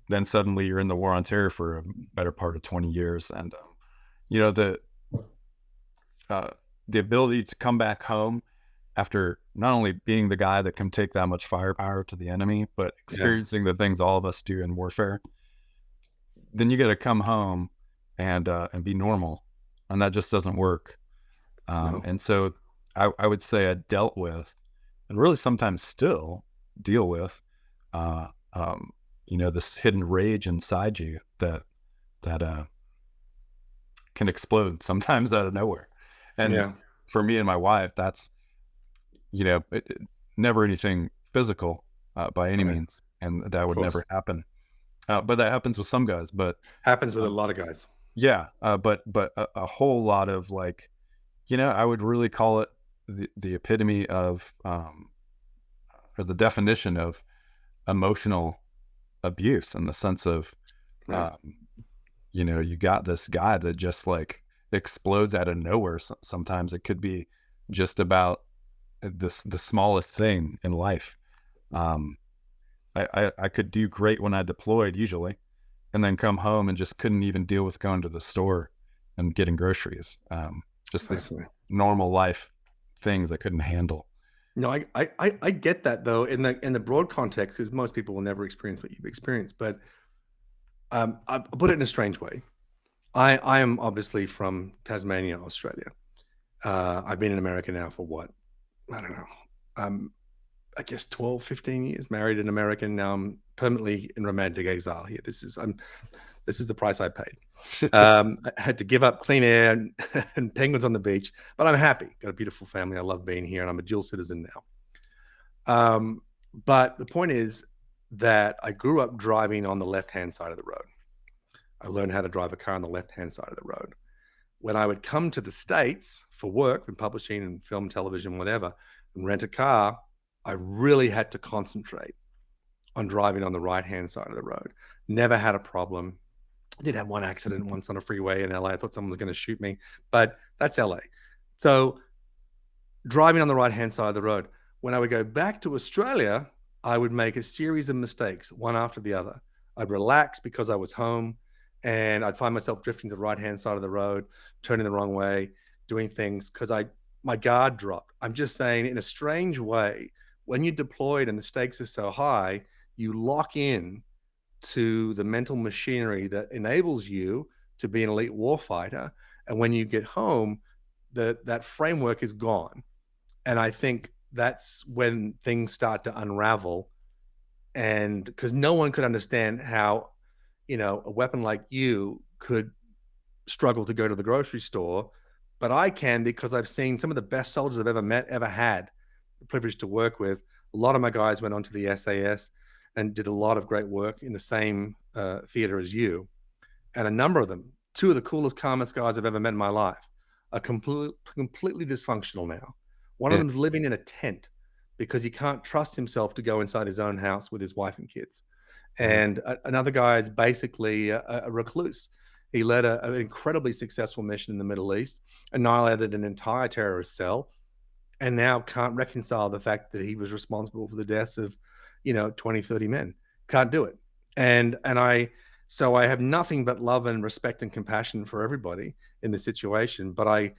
then suddenly you're in the war on terror for a better part of 20 years. And, the ability to come back home after not only being the guy that can take that much firepower to the enemy, but experiencing the things all of us do in warfare, then you got to come home and be normal, and that just doesn't work. No. And so I would say I dealt with, and really sometimes still deal with, this hidden rage inside you that can explode sometimes out of nowhere. And for me and my wife, that's, never anything physical by any means, and that would never happen. But that happens with some guys. But happens with a lot of guys. Yeah, but a whole lot of, like, I would really call it the epitome of, or the definition of emotional abuse, in the sense of, you got this guy that just, like, explodes out of nowhere. Sometimes it could be just about the smallest thing in life. I could do great when I deployed, usually, and then come home and just couldn't even deal with going to the store and getting groceries. Just these normal life things I couldn't handle. No, I get that, though, in the broad context, because most people will never experience what you've experienced. But I'll put it in a strange way. I am obviously from Tasmania, Australia. I've been in America now for what? I don't know. I guess 12, 15 years, married an American. Now I'm permanently in romantic exile here. This is the price I paid. I had to give up clean air and penguins on the beach, but I'm happy. Got a beautiful family. I love being here, and I'm a dual citizen now. But the point is that I grew up driving on the left-hand side of the road. I learned how to drive a car on the left-hand side of the road. When I would come to the States for work in publishing and film, television, whatever, and rent a car, I really had to concentrate on driving on the right-hand side of the road. Never had a problem. I did have one accident once on a freeway in LA. I thought someone was going to shoot me, but that's LA. So driving on the right-hand side of the road. When I would go back to Australia, I would make a series of mistakes, one after the other. I'd relax because I was home, and I'd find myself drifting to the right-hand side of the road, turning the wrong way, doing things because my guard dropped. I'm just saying, in a strange way, when you're deployed and the stakes are so high, you lock in to the mental machinery that enables you to be an elite warfighter. And when you get home, that framework is gone. And I think that's when things start to unravel. And because no one could understand how, a weapon like you could struggle to go to the grocery store, but I can, because I've seen some of the best soldiers I've ever met, ever had the privilege to work with. A lot of my guys went on to the SAS and did a lot of great work in the same theater as you. And a number of them, two of the coolest, calmest guys I've ever met in my life, are completely dysfunctional now. One of them's living in a tent because he can't trust himself to go inside his own house with his wife and kids. And another guy is basically a recluse. He led an incredibly successful mission in the Middle East, annihilated an entire terrorist cell, and now can't reconcile the fact that he was responsible for the deaths of, 20, 30 men. Can't do it. And so I have nothing but love and respect and compassion for everybody in this situation. But I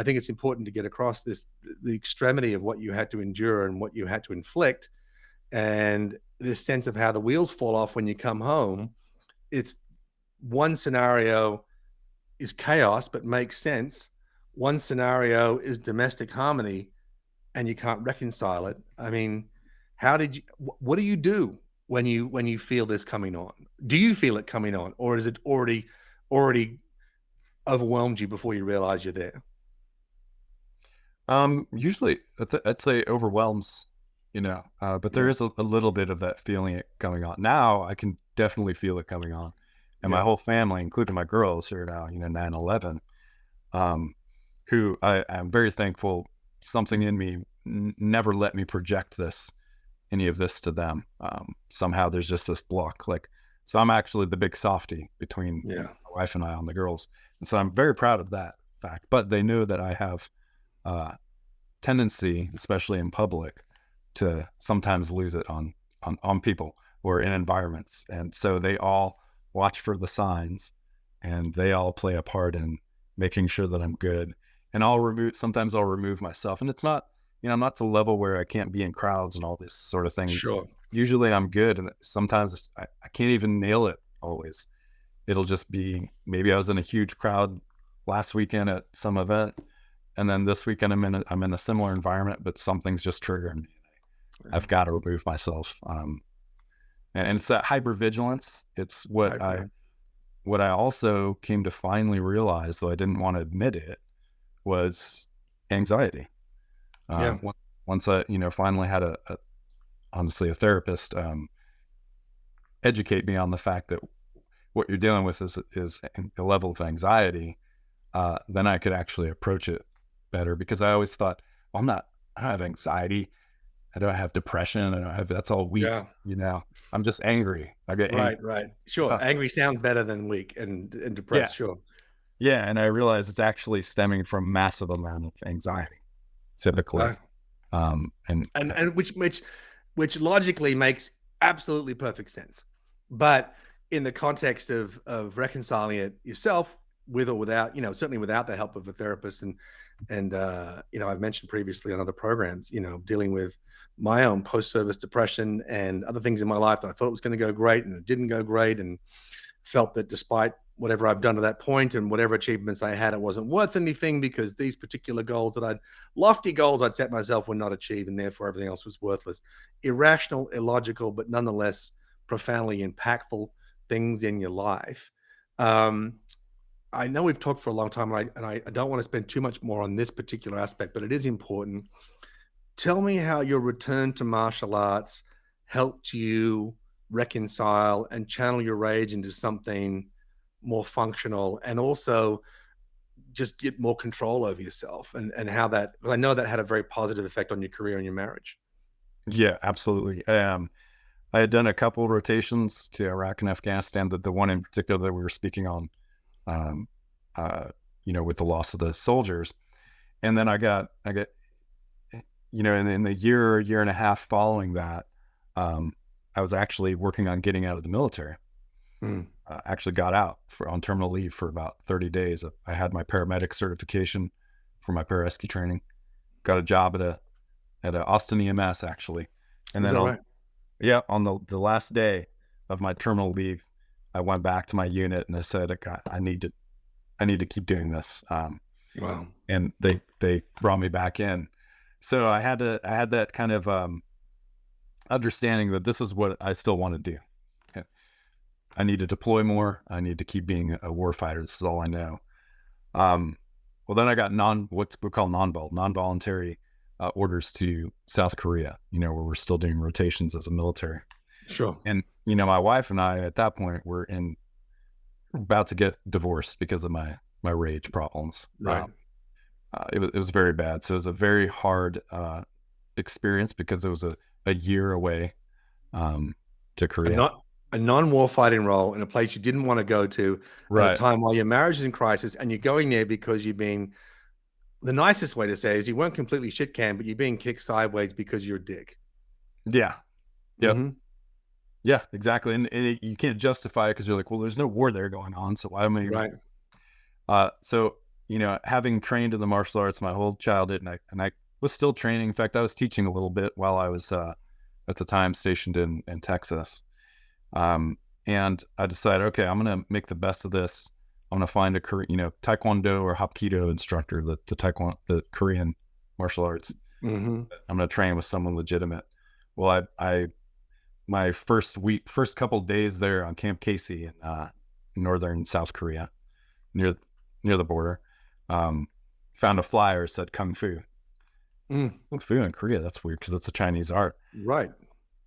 think it's important to get across the extremity of what you had to endure and what you had to inflict, and this sense of how the wheels fall off when you come home. It's one scenario is chaos, but makes sense. One scenario is domestic harmony, and you can't reconcile it. I mean, what do you do when you feel this coming on? Do you feel it coming on, or is it already overwhelmed you before you realize you're there? Usually I'd say overwhelms but there is a little bit of that feeling it coming on. Now I can definitely feel it coming on. And my whole family, including my girls who are now, 9, 11, who I'm very thankful, something in me never let me project any of this to them. Somehow there's just this block. So I'm actually the big softy between my wife and I on the girls. And so I'm very proud of that fact, but they know that I have tendency, especially in public, to sometimes lose it on people or in environments. And so they all watch for the signs, and they all play a part in making sure that I'm good. And sometimes I'll remove myself. And it's not, I'm not to the level where I can't be in crowds and all this sort of thing. Sure. Usually I'm good. And sometimes I can't even nail it always. It'll just be, maybe I was in a huge crowd last weekend at some event, and then this weekend I'm in a similar environment, but something's just triggering me. I've got to remove myself. And it's that hypervigilance. It's what I also came to finally realize, though I didn't want to admit it, was anxiety. Once I, finally had honestly a therapist educate me on the fact that what you're dealing with is a level of anxiety, then I could actually approach it better, because I always thought, well, I don't have anxiety. I don't have depression. That's all weak, I'm just angry. I get angry. Right. Sure. Angry sounds better than weak and depressed. Yeah. Sure. Yeah. And I realized it's actually stemming from massive amount of anxiety, typically. And which logically makes absolutely perfect sense. But in the context of reconciling it yourself, with or without, certainly without the help of a therapist, and I've mentioned previously on other programs, dealing with my own post-service depression and other things in my life that I thought it was going to go great and it didn't go great, and felt that despite whatever I've done to that point and whatever achievements I had, it wasn't worth anything, because these particular lofty goals I'd set myself were not achieved, and therefore everything else was worthless. Irrational, illogical, but nonetheless profoundly impactful things in your life. I know we've talked for a long time, and I don't want to spend too much more on this particular aspect, but it is important. Tell me how your return to martial arts helped you reconcile and channel your rage into something more functional, and also just get more control over yourself, and how that, I know that had a very positive effect on your career and your marriage. Yeah, absolutely. I had done a couple of rotations to Iraq and Afghanistan, the one in particular that we were speaking on, with the loss of the soldiers. And then I got, in the year and a half following that, I was actually working on getting out of the military. Actually got out on terminal leave for about 30 days. I had my paramedic certification for my pararescue training, got a job at a Austin EMS actually. And then on the last day of my terminal leave, I went back to my unit and I said, I need to keep doing this. Wow. And they brought me back in. So I had that kind of understanding that this is what I still want to do. I need to deploy more. I need to keep being a warfighter. This is all I know. Well, then I got what we call non-voluntary orders to South Korea, where we're still doing rotations as a military. Sure. And, my wife and I at that point were about to get divorced because of my rage problems. Right. It was very bad. So it was a very hard experience, because it was a year away to Korea. A non-war fighting role in a place you didn't want to go to at a time while your marriage is in crisis, and you're going there because you've been, the nicest way to say is you weren't completely shit canned, but you're being kicked sideways because you're a dick. Yeah. Yep. Mm-hmm. Yeah, exactly. And you can't justify it because you're like, well, there's no war there going on, so why am I? Right. So, having trained in the martial arts my whole childhood, and I was still training. In fact, I was teaching a little bit while I was at the time stationed in Texas. And I decided, okay, I'm going to make the best of this. I'm going to find a Taekwondo or Hapkido instructor, the Korean martial arts. Mm-hmm. I'm going to train with someone legitimate. Well, my first couple of days there on Camp Casey in northern South Korea, near the border, found a flyer that said Kung Fu. Kung Fu in Korea, that's weird because it's a Chinese art. Right.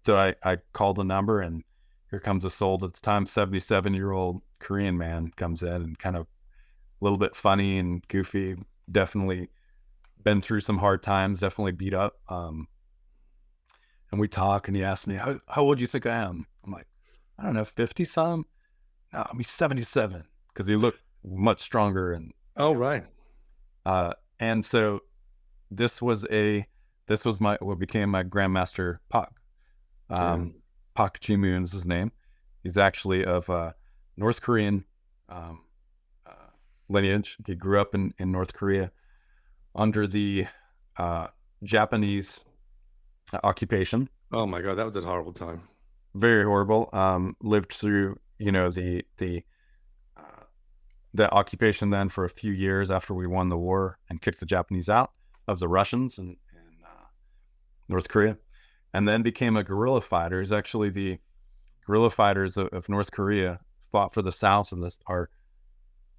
So I called the number, and here comes this old, at the time, 77-year-old Korean man comes in, and kind of a little bit funny and goofy, definitely been through some hard times, definitely beat up. And we talk, and he asked me, how old do you think I am? I'm like, I don't know, 50 some? No, I'm 77, because he looked much stronger. And Oh, right. and so this was what became my Grandmaster Pak. Pak Ji-moon is his name. He's actually of North Korean lineage. He grew up in North Korea under the Japanese occupation. Oh my God, that was a horrible time. Very horrible. Lived through, the occupation then for a few years after we won the war and kicked the Japanese out of the Russians in North Korea, and then became a guerrilla fighter. He's actually the guerrilla fighters of North Korea fought for the South, and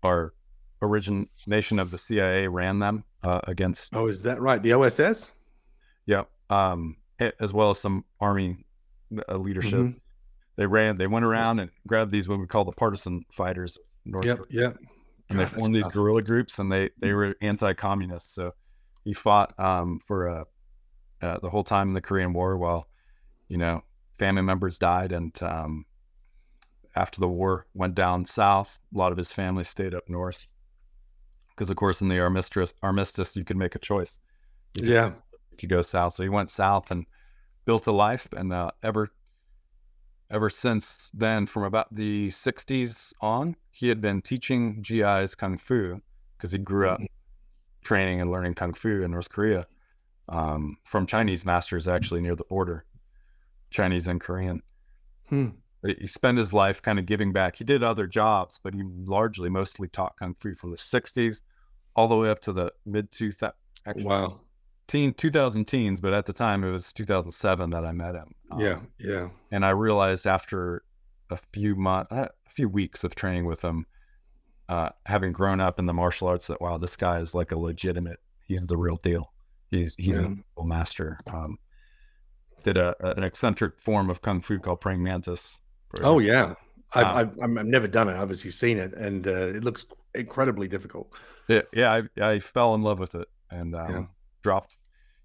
our origination of the CIA ran them against. Oh, is that right? The OSS? Yeah. As well as some army leadership. Mhm. They went around and grabbed these, what we call the partisan fighters of North Korea. Yep. And they formed these guerrilla groups, and they were anti-communist. So he fought for the whole time in the Korean War while, family members died. And after the war went down south, a lot of his family stayed up north. Because, of course, in the armistice, you could make a choice. You could go south. So he went south and built a life. And ever since then, from about the 60s on, he had been teaching GIs Kung Fu, because he grew up training and learning Kung Fu in North Korea from Chinese masters, actually, near the border, Chinese and Korean. But he spent his life kind of giving back. He did other jobs, but he mostly taught Kung Fu from the 60s all the way up to the mid 2000 teens, but at the time it was 2007 that I met him. Yeah. And I realized after a few weeks of training with him, having grown up in the martial arts, that wow, this guy is like he's the real deal. He's a real master. Did an eccentric form of Kung Fu called praying mantis. Oh yeah, I've never done it. I've obviously seen it, and it looks incredibly difficult. Yeah, I fell in love with it and dropped.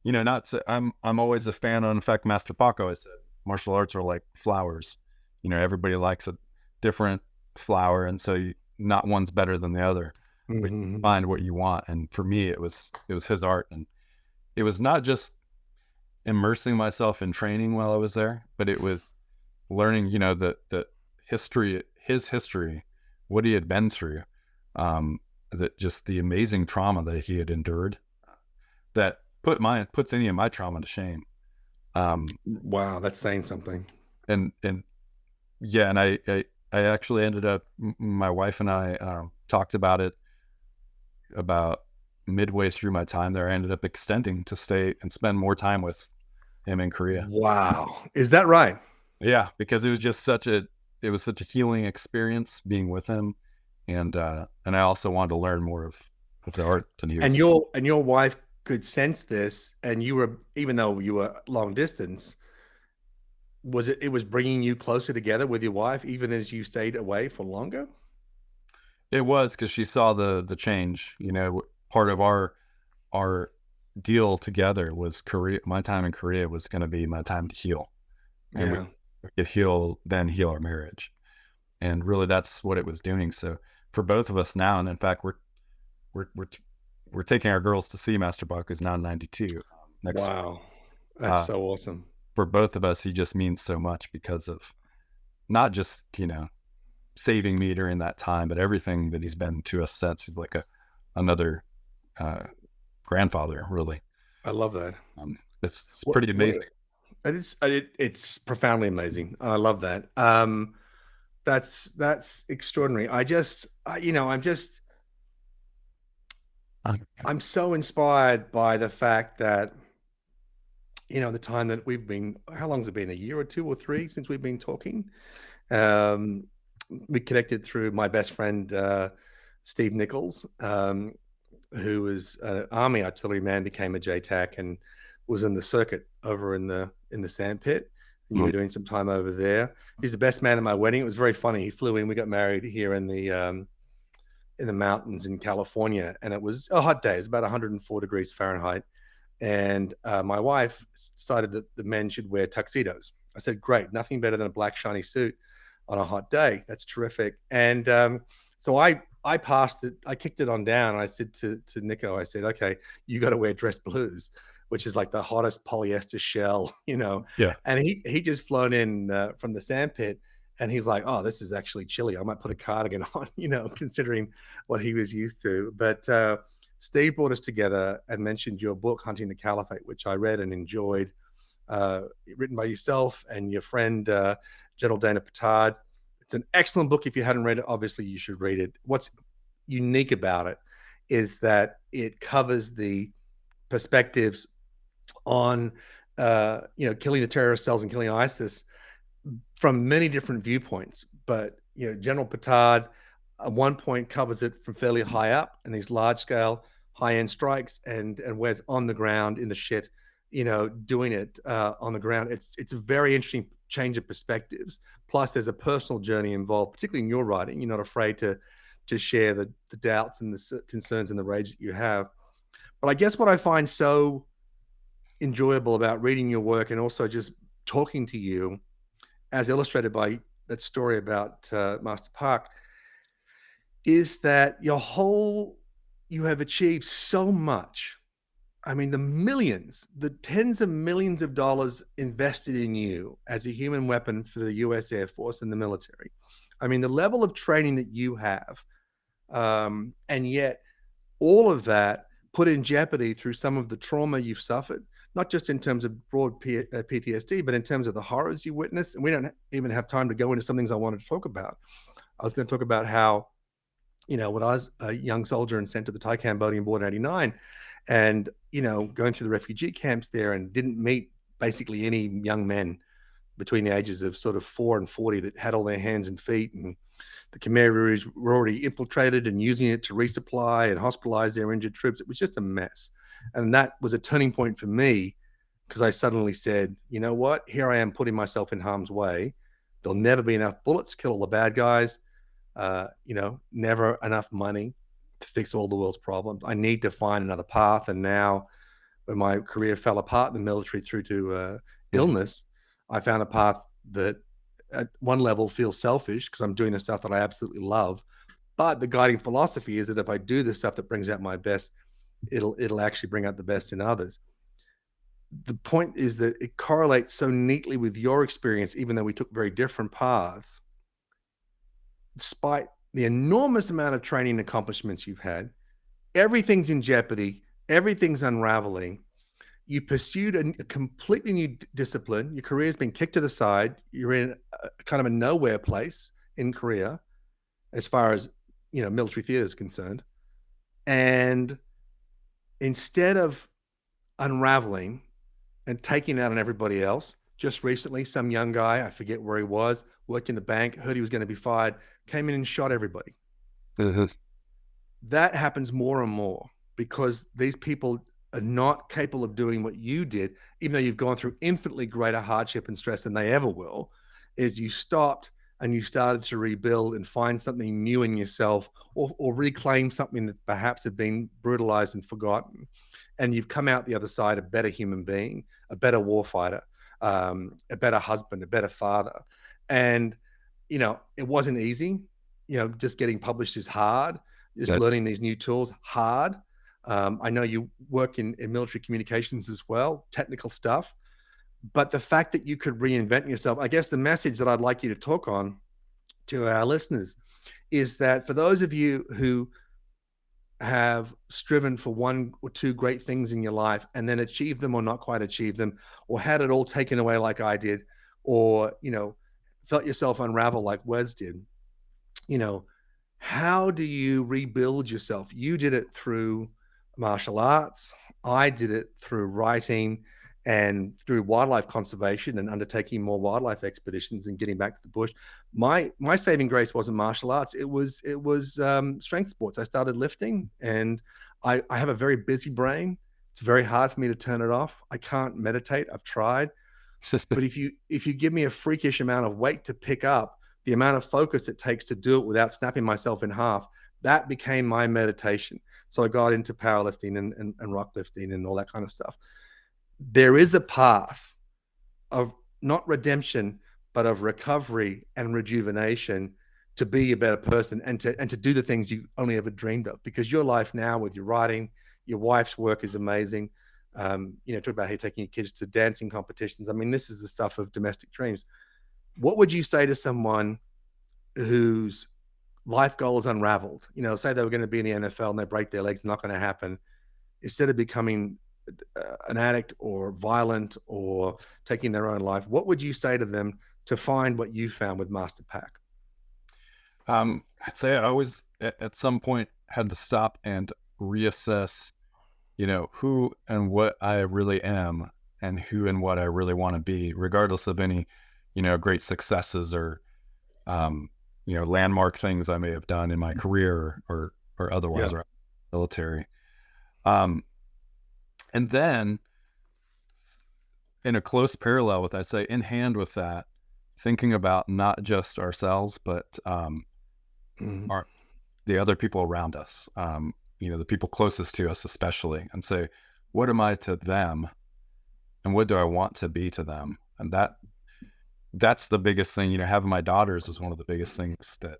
I'm always a fan of, in fact, Master Pak always said, martial arts are like flowers. Everybody likes a different flower, and so not one's better than the other. But you find what you want, and for me, it was his art, and it was not just immersing myself in training while I was there, but it was learning, the history, his history, what he had been through, that just the amazing trauma that he had endured, that puts any of my trauma to shame. Wow, that's saying something. And I actually ended up, my wife and I talked about it about midway through my time there. I ended up extending to stay and spend more time with him in Korea. Wow, is that right? Yeah, because it was just such a healing experience being with him, and I also wanted to learn more of the art than he was. And your wife could sense this, and you were, even though you were long distance, it was bringing you closer together with your wife, even as you stayed away for longer? It was, because she saw the change. Part of our deal together was Korea. My time in Korea was going to be my time to heal, and we could heal our marriage, and really that's what it was doing. So for both of us now, and in fact we're taking our girls to see Master Pak, who's now 92 next week. Wow, that's so awesome. For both of us, he just means so much because of not just saving me during that time, but everything that he's been to us since. He's like another grandfather, really. I love that. It's pretty amazing. It's profoundly amazing. I love that. That's extraordinary. I'm so inspired by the fact that, the time that how long has it been? A year or 2 or 3 since we've been talking? We connected through my best friend, Steve Nichols, who was an Army artilleryman, became a JTAC and was in the circuit over in the sandpit. And you were doing some time over there. He's the best man at my wedding. It was very funny. He flew in. We got married here in the mountains in California, and it was a hot day. It's about 104 degrees Fahrenheit. And my wife decided that the men should wear tuxedos. I said, great, nothing better than a black shiny suit on a hot day. That's terrific. And so I passed it. I kicked it on down. And I said to Nico, I said, okay, you got to wear dress blues, which is like the hottest polyester shell, Yeah. And he just flown in from the sandpit. And he's like, oh, this is actually chilly. I might put a cardigan on, considering what he was used to. But Steve brought us together and mentioned your book, Hunting the Caliphate, which I read and enjoyed, written by yourself and your friend, General Dana Petard. It's an excellent book. If you hadn't read it, obviously you should read it. What's unique about it is that it covers the perspectives on, killing the terrorist cells and killing ISIS from many different viewpoints. But, General Petard at one point covers it from fairly high up and these large scale, high-end strikes, and Wes on the ground in the shit, doing it on the ground. It's a very interesting change of perspectives. Plus, there's a personal journey involved, particularly in your writing. You're not afraid to share the doubts and the concerns and the rage that you have. But I guess what I find so enjoyable about reading your work and also just talking to you, as illustrated by that story about Master Park, is that you have achieved so much. I mean, the tens of millions of dollars invested in you as a human weapon for the US Air Force and the military. I mean, the level of training that you have, and yet all of that put in jeopardy through some of the trauma you've suffered, not just in terms of broad PTSD, but in terms of the horrors you witnessed. And we don't even have time to go into some things I wanted to talk about. I was going to talk about how, when I was a young soldier and sent to the Thai Cambodian border in 89, and, going through the refugee camps there and didn't meet basically any young men between the ages of sort of 4 and 40 that had all their hands and feet, and the Khmer Rouge were already infiltrated and using it to resupply and hospitalize their injured troops. It was just a mess. And that was a turning point for me, because I suddenly said, you know what? Here I am putting myself in harm's way. There'll never be enough bullets to kill all the bad guys. Never enough money to fix all the world's problems. I need to find another path. And now, when my career fell apart in the military through to illness, I found a path that at one level feels selfish because I'm doing the stuff that I absolutely love. But the guiding philosophy is that if I do the stuff that brings out my best, it'll actually bring out the best in others. The point is that it correlates so neatly with your experience, even though we took very different paths. Despite the enormous amount of training and accomplishments you've had, everything's in jeopardy, everything's unraveling. You pursued a completely new discipline. Your career has been kicked to the side. You're in kind of a nowhere place in Korea, as far as military theater is concerned. And instead of unraveling and taking out on everybody else, just recently, some young guy, I forget where he was, worked in the bank, heard he was going to be fired, came in and shot everybody. That happens more and more because these people are not capable of doing what you did, even though you've gone through infinitely greater hardship and stress than they ever will. Is you stopped and you started to rebuild and find something new in yourself, or reclaim something that perhaps had been brutalized and forgotten. And you've come out the other side a better human being, a better warfighter, a better husband, a better father. And, it wasn't easy. Just getting published is hard. Just learning these new tools, hard. I know you work in military communications as well, technical stuff. But the fact that you could reinvent yourself, I guess the message that I'd like you to talk on to our listeners is that for those of you who have striven for one or two great things in your life and then achieved them or not quite achieved them, or had it all taken away like I did, or, felt yourself unravel like Wes did, how do you rebuild yourself? You did it through martial arts. I did it through writing and through wildlife conservation and undertaking more wildlife expeditions and getting back to the bush. My saving grace wasn't martial arts. It was strength sports. I started lifting and I have a very busy brain. It's very hard for me to turn it off. I can't meditate. I've tried. But if you give me a freakish amount of weight to pick up, the amount of focus it takes to do it without snapping myself in half, that became my meditation. So I got into powerlifting and rock lifting and all that kind of stuff. There is a path of not redemption, but of recovery and rejuvenation to be a better person and to do the things you only ever dreamed of. Because your life now with your writing, your wife's work is amazing. Talk about how you're taking your kids to dancing competitions. I mean, this is the stuff of domestic dreams. What would you say to someone whose life goal is unraveled? Say they were going to be in the NFL and they break their legs, not going to happen. Instead of becoming an addict or violent or taking their own life, what would you say to them to find what you found with Master Pack? I'd say I always, at some point, had to stop and reassess, who and what I really am and who and what I really want to be, regardless of any, great successes or, landmark things I may have done in my career or otherwise, or military. And then in a close parallel with, I'd say in hand with that, thinking about not just ourselves, but the other people around us, the people closest to us especially, and say, what am I to them and what do I want to be to them? And that's the biggest thing. Having my daughters was one of the biggest things that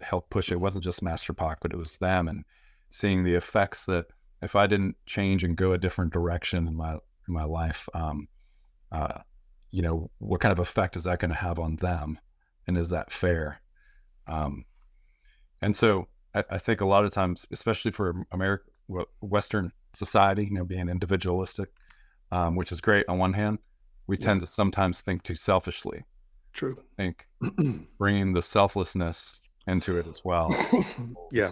helped push it. It wasn't just Master Pack, but it was them, and seeing the effects that if I didn't change and go a different direction in my life, what kind of effect is that going to have on them, and is that fair? And so I think a lot of times, especially for Western society, being individualistic, which is great on one hand, we tend to sometimes think too selfishly. True. I think bringing the selflessness into it as well. Yeah.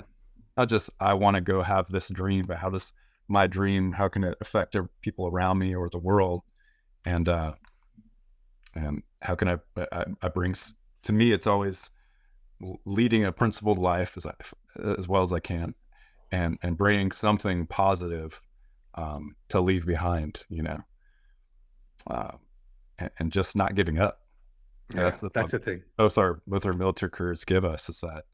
Not just, I want to go have this dream, but how does my dream, how can it affect people around me or the world? And how can I bring, to me, it's always leading a principled life as well as I can, and bringing something positive to leave behind, and just not giving up. Yeah, that's the thing. Both our military careers give us, is that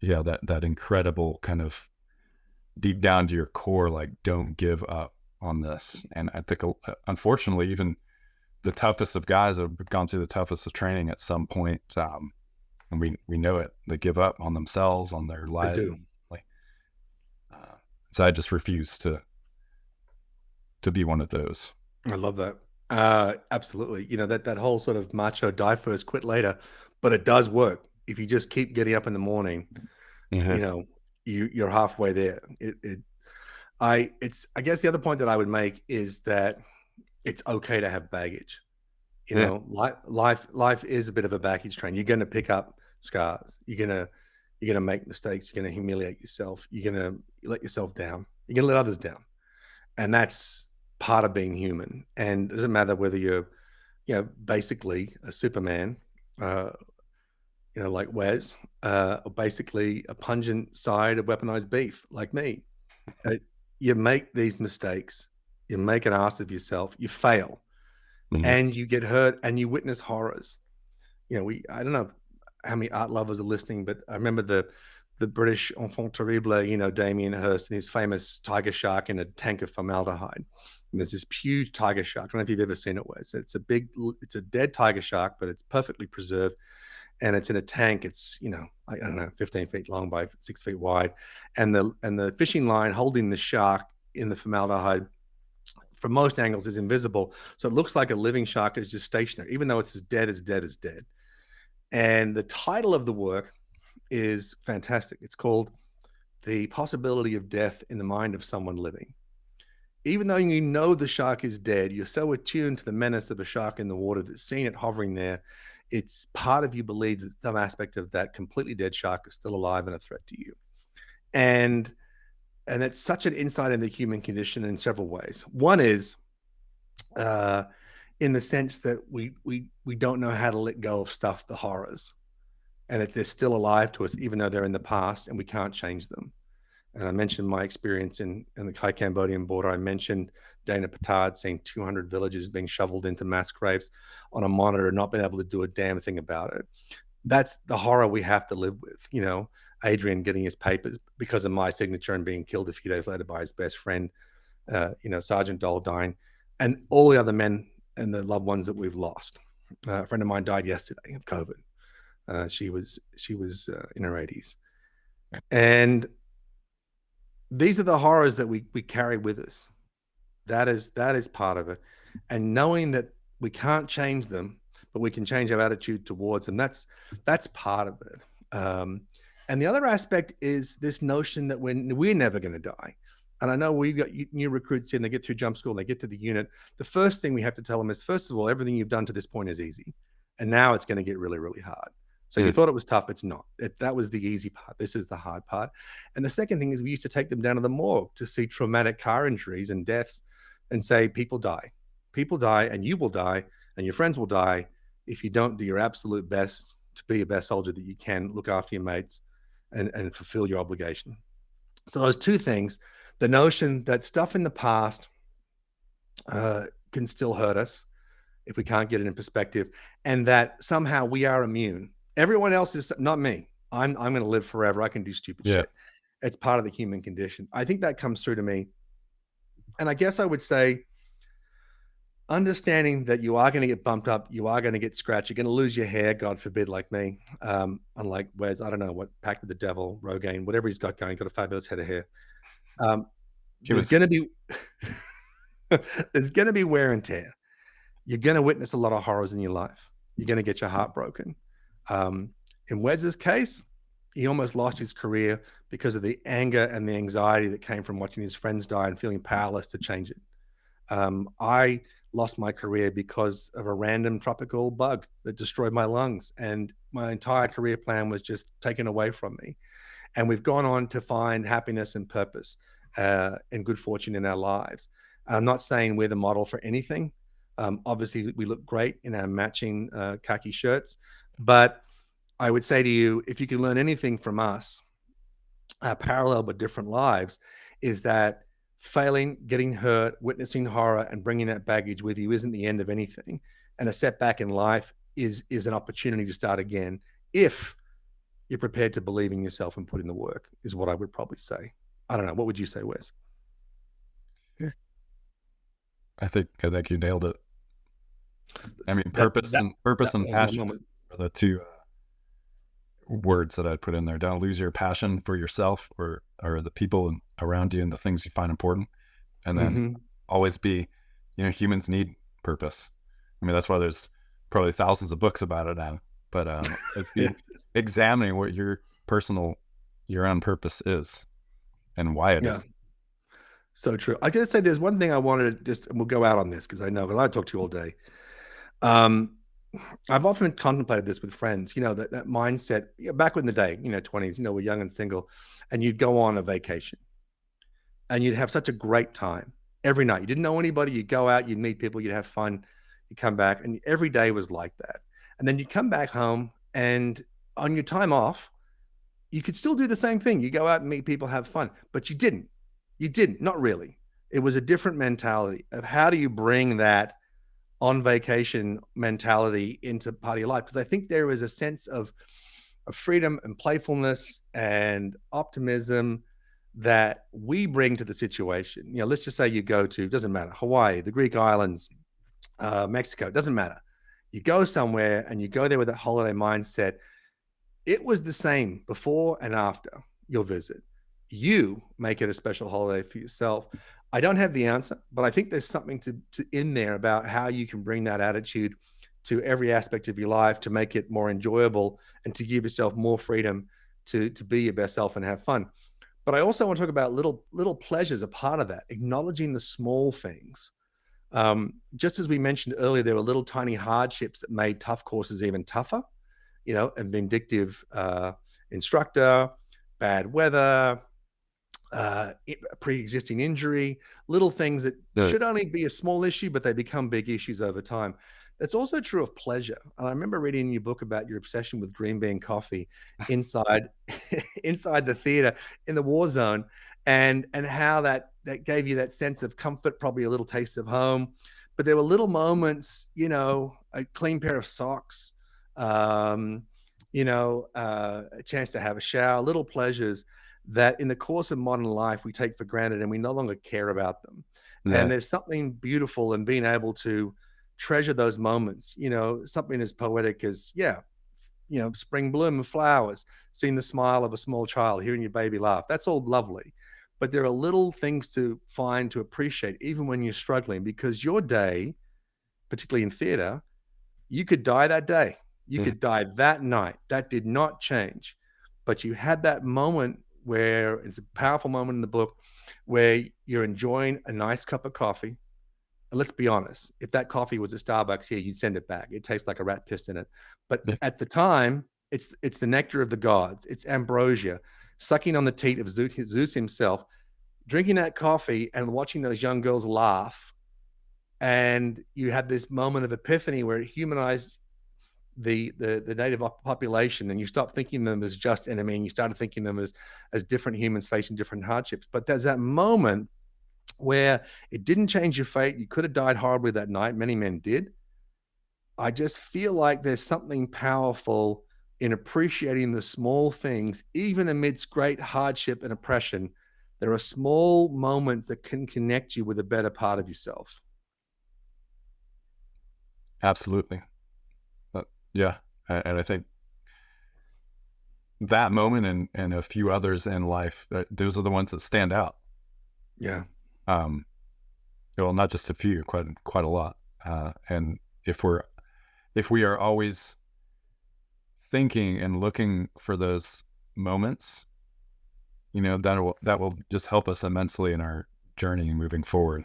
that incredible kind of deep down to your core, like, don't give up on this. And I think unfortunately, even the toughest of guys have gone through the toughest of training at some point, and we know it. They give up on themselves, on their life. They do. So I just refuse to be one of those. I love that. Absolutely. That whole sort of macho die first, quit later, but it does work. If you just keep getting up in the morning, you're halfway there. I guess the other point that I would make is that it's okay to have baggage. Life is a bit of a baggage train. You're going to pick up scars. You're going to make mistakes. You're going to humiliate yourself. You're going to let yourself down. You're going to let others down. And that's part of being human. And it doesn't matter whether you're, basically a Superman, like Wes, or basically a pungent side of weaponized beef like me. You make these mistakes. You make an ass of yourself. You fail. And you get hurt and you witness horrors. I don't know how many art lovers are listening, but I remember the British enfant terrible, Damien Hirst and his famous tiger shark in a tank of formaldehyde. And there's this huge tiger shark. I don't know if you've ever seen it, Wes. It's a dead tiger shark, but it's perfectly preserved. And it's in a tank. It's, I don't know, 15 feet long by 6 feet wide. And the fishing line holding the shark in the formaldehyde from most angles is invisible. So it looks like a living shark is just stationary, even though it's as dead as dead as dead. And the title of the work is fantastic. It's called The Possibility of Death in the Mind of Someone Living. Even though the shark is dead, you're so attuned to the menace of a shark in the water that seeing it hovering there, it's part of you believes that some aspect of that completely dead shark is still alive and a threat to you. And it's such an insight into the human condition in several ways. One is in the sense that we don't know how to let go of stuff, the horrors, and that they're still alive to us, even though they're in the past and we can't change them. And I mentioned my experience in the Thai-Cambodian border. I mentioned Dana Petard seeing 200 villages being shoveled into mass graves on a monitor and not being able to do a damn thing about it. That's the horror we have to live with. Adrian getting his papers because of my signature and being killed a few days later by his best friend, Sergeant Dole dying, and all the other men and the loved ones that we've lost. A friend of mine died yesterday of COVID. She was in her 80s. And these are the horrors that we carry with us. That is part of it. And knowing that we can't change them, but we can change our attitude towards them, that's part of it. And the other aspect is this notion that we're never going to die. And I know we've got new recruits in, they get through jump school, they get to the unit. The first thing we have to tell them is, first of all, everything you've done to this point is easy. And now it's going to get really, really hard. So you thought it was tough. It's not. That was the easy part. This is the hard part. And the second thing is we used to take them down to the morgue to see traumatic car injuries and deaths and say, people die. People die, and you will die, and your friends will die if you don't do your absolute best to be the best soldier that you can, look after your mates, and fulfill your obligation. So those two things, the notion that stuff in the past can still hurt us if we can't get it in perspective, and that somehow we are immune. Everyone else is not me. I'm going to live forever. I can do stupid shit. It's part of the human condition. I think that comes through to me. And I guess I would say understanding that you are going to get bumped up, you are going to get scratched, you're going to lose your hair, God forbid, like me. Unlike Wes, I don't know what pact with the devil, Rogaine, whatever he's got going, got a fabulous head of hair. There's going to be wear and tear. You're going to witness a lot of horrors in your life. You're going to get your heart broken. In Wes's case, he almost lost his career because of the anger and the anxiety that came from watching his friends die and feeling powerless to change it. I lost my career because of a random tropical bug that destroyed my lungs, and my entire career plan was just taken away from me. And we've gone on to find happiness and purpose and good fortune in our lives. I'm not saying we're the model for anything. Obviously, we look great in our matching khaki shirts, but I would say to you, if you can learn anything from us, parallel but different lives, is that failing, getting hurt, witnessing horror, and bringing that baggage with you isn't the end of anything. And a setback in life is an opportunity to start again if you're prepared to believe in yourself and put in the work, is what I would probably say. I don't know. What would you say, Wes? I think you nailed it. I mean, purpose and passion are the two words that I'd put in there. Don't lose your passion for yourself or the people around you and the things you find important. And then always be, humans need purpose. I mean, that's why there's probably thousands of books about it now. But it's examining what your own purpose is and why it is. So true. I gotta say, there's one thing I wanted to and we'll go out on this because I talk to you all day. I've often contemplated this with friends, that mindset back in the day, 20s, we're young and single, and you'd go on a vacation and you'd have such a great time every night. You didn't know anybody. You'd go out, you'd meet people, you'd have fun, you'd come back, and every day was like that. And then you'd come back home, and on your time off, you could still do the same thing. You go out and meet people, have fun, but you didn't, not really. It was a different mentality of how do you bring that on vacation mentality into part of your life? Because I think there is a sense of freedom and playfulness and optimism that we bring to the situation. Let's just say you go to, doesn't matter, Hawaii, the Greek islands, Mexico, doesn't matter. You go somewhere and you go there with that holiday mindset. It was the same before and after your visit. You make it a special holiday for yourself. I don't have the answer, but I think there's something to in there about how you can bring that attitude to every aspect of your life to make it more enjoyable and to give yourself more freedom to be your best self and have fun. But I also want to talk about little pleasures, a part of that, acknowledging the small things. Just as we mentioned earlier, there were little tiny hardships that made tough courses even tougher, a vindictive instructor, bad weather, pre-existing injury, little things that should only be a small issue, but they become big issues over time. It's also true of pleasure. And I remember reading in your book about your obsession with green bean coffee inside inside the theater in the war zone, and how that gave you that sense of comfort, probably a little taste of home. But there were little moments, a clean pair of socks, a chance to have a shower, little pleasures that in the course of modern life we take for granted and we no longer care about them. Yeah. And there's something beautiful in being able to treasure those moments, something as poetic as, spring bloom and flowers, seeing the smile of a small child, hearing your baby laugh. That's all lovely. But there are little things to find, to appreciate, even when you're struggling, because your day, particularly in theater, you could die that day. You could die that night. That did not change. But you had that moment where it's a powerful moment in the book where you're enjoying a nice cup of coffee. And let's be honest, if that coffee was at Starbucks here, you'd send it back. It tastes like a rat pissed in it. But at the time, it's the nectar of the gods. It's ambrosia, sucking on the teat of Zeus himself, drinking that coffee and watching those young girls laugh. And you had this moment of epiphany where it humanized the native population, and you stopped thinking them as just enemy, and you started thinking them as different humans facing different hardships. But there's that moment where it didn't change your fate. You could have died horribly that night. Many men did. I just feel like there's something powerful in appreciating the small things, even amidst great hardship and oppression. There are small moments that can connect you with a better part of yourself. Absolutely. Yeah. And I think that moment and a few others in life, those are the ones that stand out. Yeah. Well, not just a few, quite a lot. And if we are always thinking and looking for those moments, that will just help us immensely in our journey moving forward.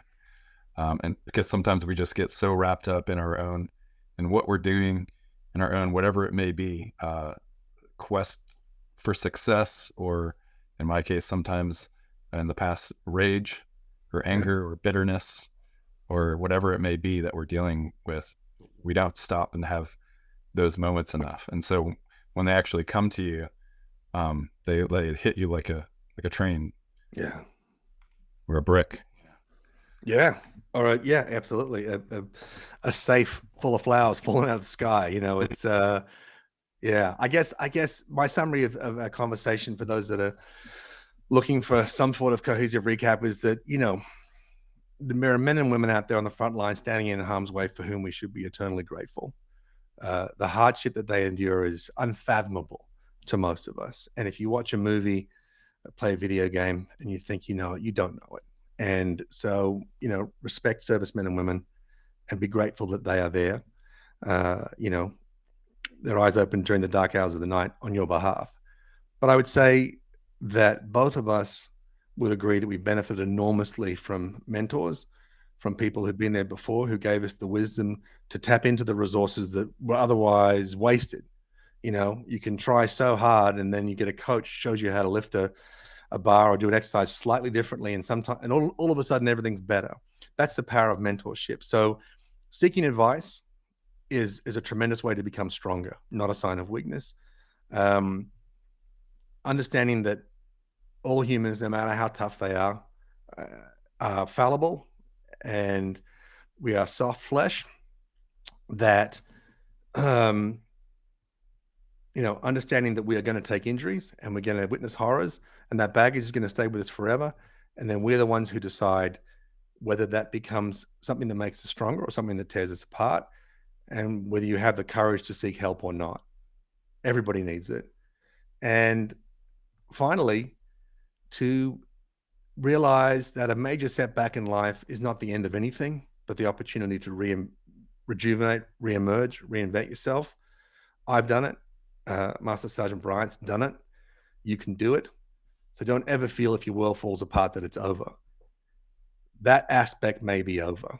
And because sometimes we just get so wrapped up in our own, and what we're doing in our own, whatever it may be, quest for success, or in my case, sometimes in the past, rage or anger or bitterness or whatever it may be that we're dealing with. We don't stop and have those moments enough. And so when they actually come to you, they hit you like a train. Yeah. Or a brick. Yeah. All right. Yeah, absolutely. A safe full of flowers falling out of the sky. It's yeah. I guess my summary of our conversation for those that are looking for some sort of cohesive recap is that, there are men and women out there on the front line standing in harm's way for whom we should be eternally grateful. The hardship that they endure is unfathomable to most of us. And if you watch a movie, play a video game, and you think you know it, you don't know it. And so, respect servicemen and women and be grateful that they are there, their eyes open during the dark hours of the night on your behalf. But I would say that both of us would agree that we benefit enormously from mentors, from people who've been there before, who gave us the wisdom to tap into the resources that were otherwise wasted. You can try so hard, and then you get a coach shows you how to lift a bar or do an exercise slightly differently, and sometimes, and all of a sudden everything's better. That's the power of mentorship. So seeking advice is a tremendous way to become stronger, not a sign of weakness. Understanding that all humans, no matter how tough they are fallible, and we are soft flesh. That understanding that we are going to take injuries and we're going to witness horrors, and that baggage is going to stay with us forever. And then we're the ones who decide whether that becomes something that makes us stronger or something that tears us apart, and whether you have the courage to seek help or not. Everybody needs it. And finally, to realize that a major setback in life is not the end of anything, but the opportunity to rejuvenate, reemerge, reinvent yourself. I've done it. Master Sergeant Bryant's done it. You can do it. So don't ever feel if your world falls apart that it's over. That aspect may be over,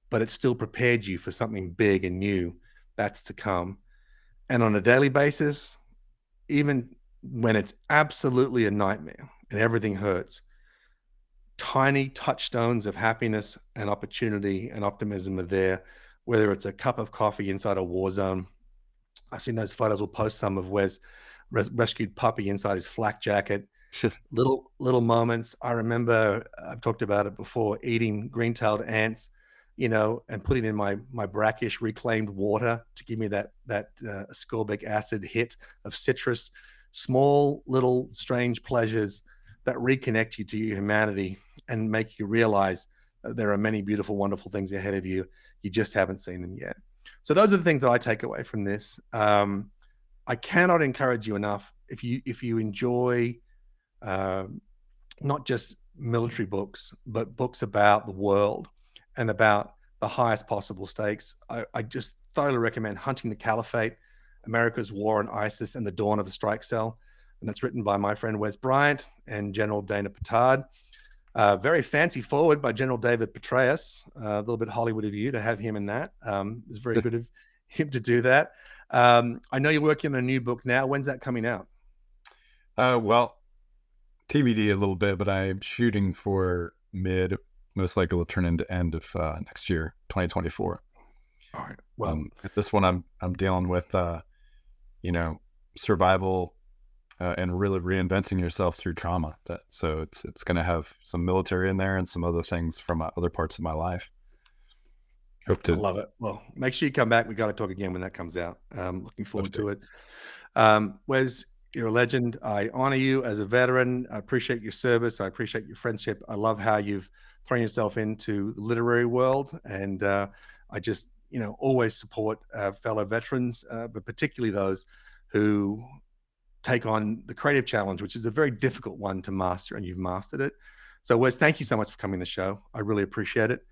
but it still prepared you for something big and new that's to come. And on a daily basis, even when it's absolutely a nightmare and everything hurts, tiny touchstones of happiness and opportunity and optimism are there, whether it's a cup of coffee inside a war zone. I've seen those photos. We'll post some of Wes rescued puppy inside his flak jacket. Little moments. I remember, I've talked about it before, eating green-tailed ants, and putting in my brackish reclaimed water to give me that ascorbic acid hit of citrus. Small little strange pleasures that reconnect you to your humanity and make you realize that there are many beautiful, wonderful things ahead of you. You just haven't seen them yet. So those are the things that I take away from this. I cannot encourage you enough, if you enjoy not just military books, but books about the world and about the highest possible stakes, I just thoroughly recommend Hunting the Caliphate, America's War on ISIS and the Dawn of the Strike Cell. And that's written by my friend Wes Bryant and General Dana Petard. Very fancy forward by General David Petraeus. A little bit Hollywood of you to have him in that. It's very good of him to do that. I know you're working on a new book now. When's that coming out? Well, TBD a little bit, but I'm shooting for mid. Most likely will turn into end of next year, 2024. All right. Well, this one I'm dealing with, survival and really reinventing yourself through trauma. So it's going to have some military in there and some other things from other parts of my life. I love it. Well, make sure you come back. We got to talk again when that comes out. Looking forward to it. Wes, you're a legend. I honor you as a veteran. I appreciate your service. I appreciate your friendship. I love how you've thrown yourself into the literary world. And I just, always support fellow veterans, but particularly those who take on the creative challenge, which is a very difficult one to master, and you've mastered it. So Wes, thank you so much for coming to the show. I really appreciate it.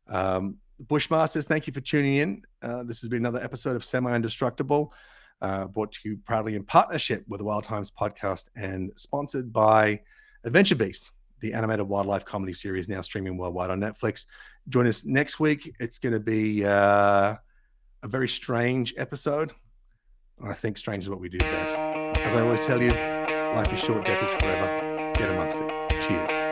Bushmasters, thank you for tuning in. This has been another episode of Semi-Indestructible, brought to you proudly in partnership with the Wild Times podcast and sponsored by Adventure Beast, the animated wildlife comedy series now streaming worldwide on Netflix. Join us next week. It's going to be a very strange episode. I think strange is what we do best. As I always tell you, life is short, death is forever. Get amongst it. Cheers.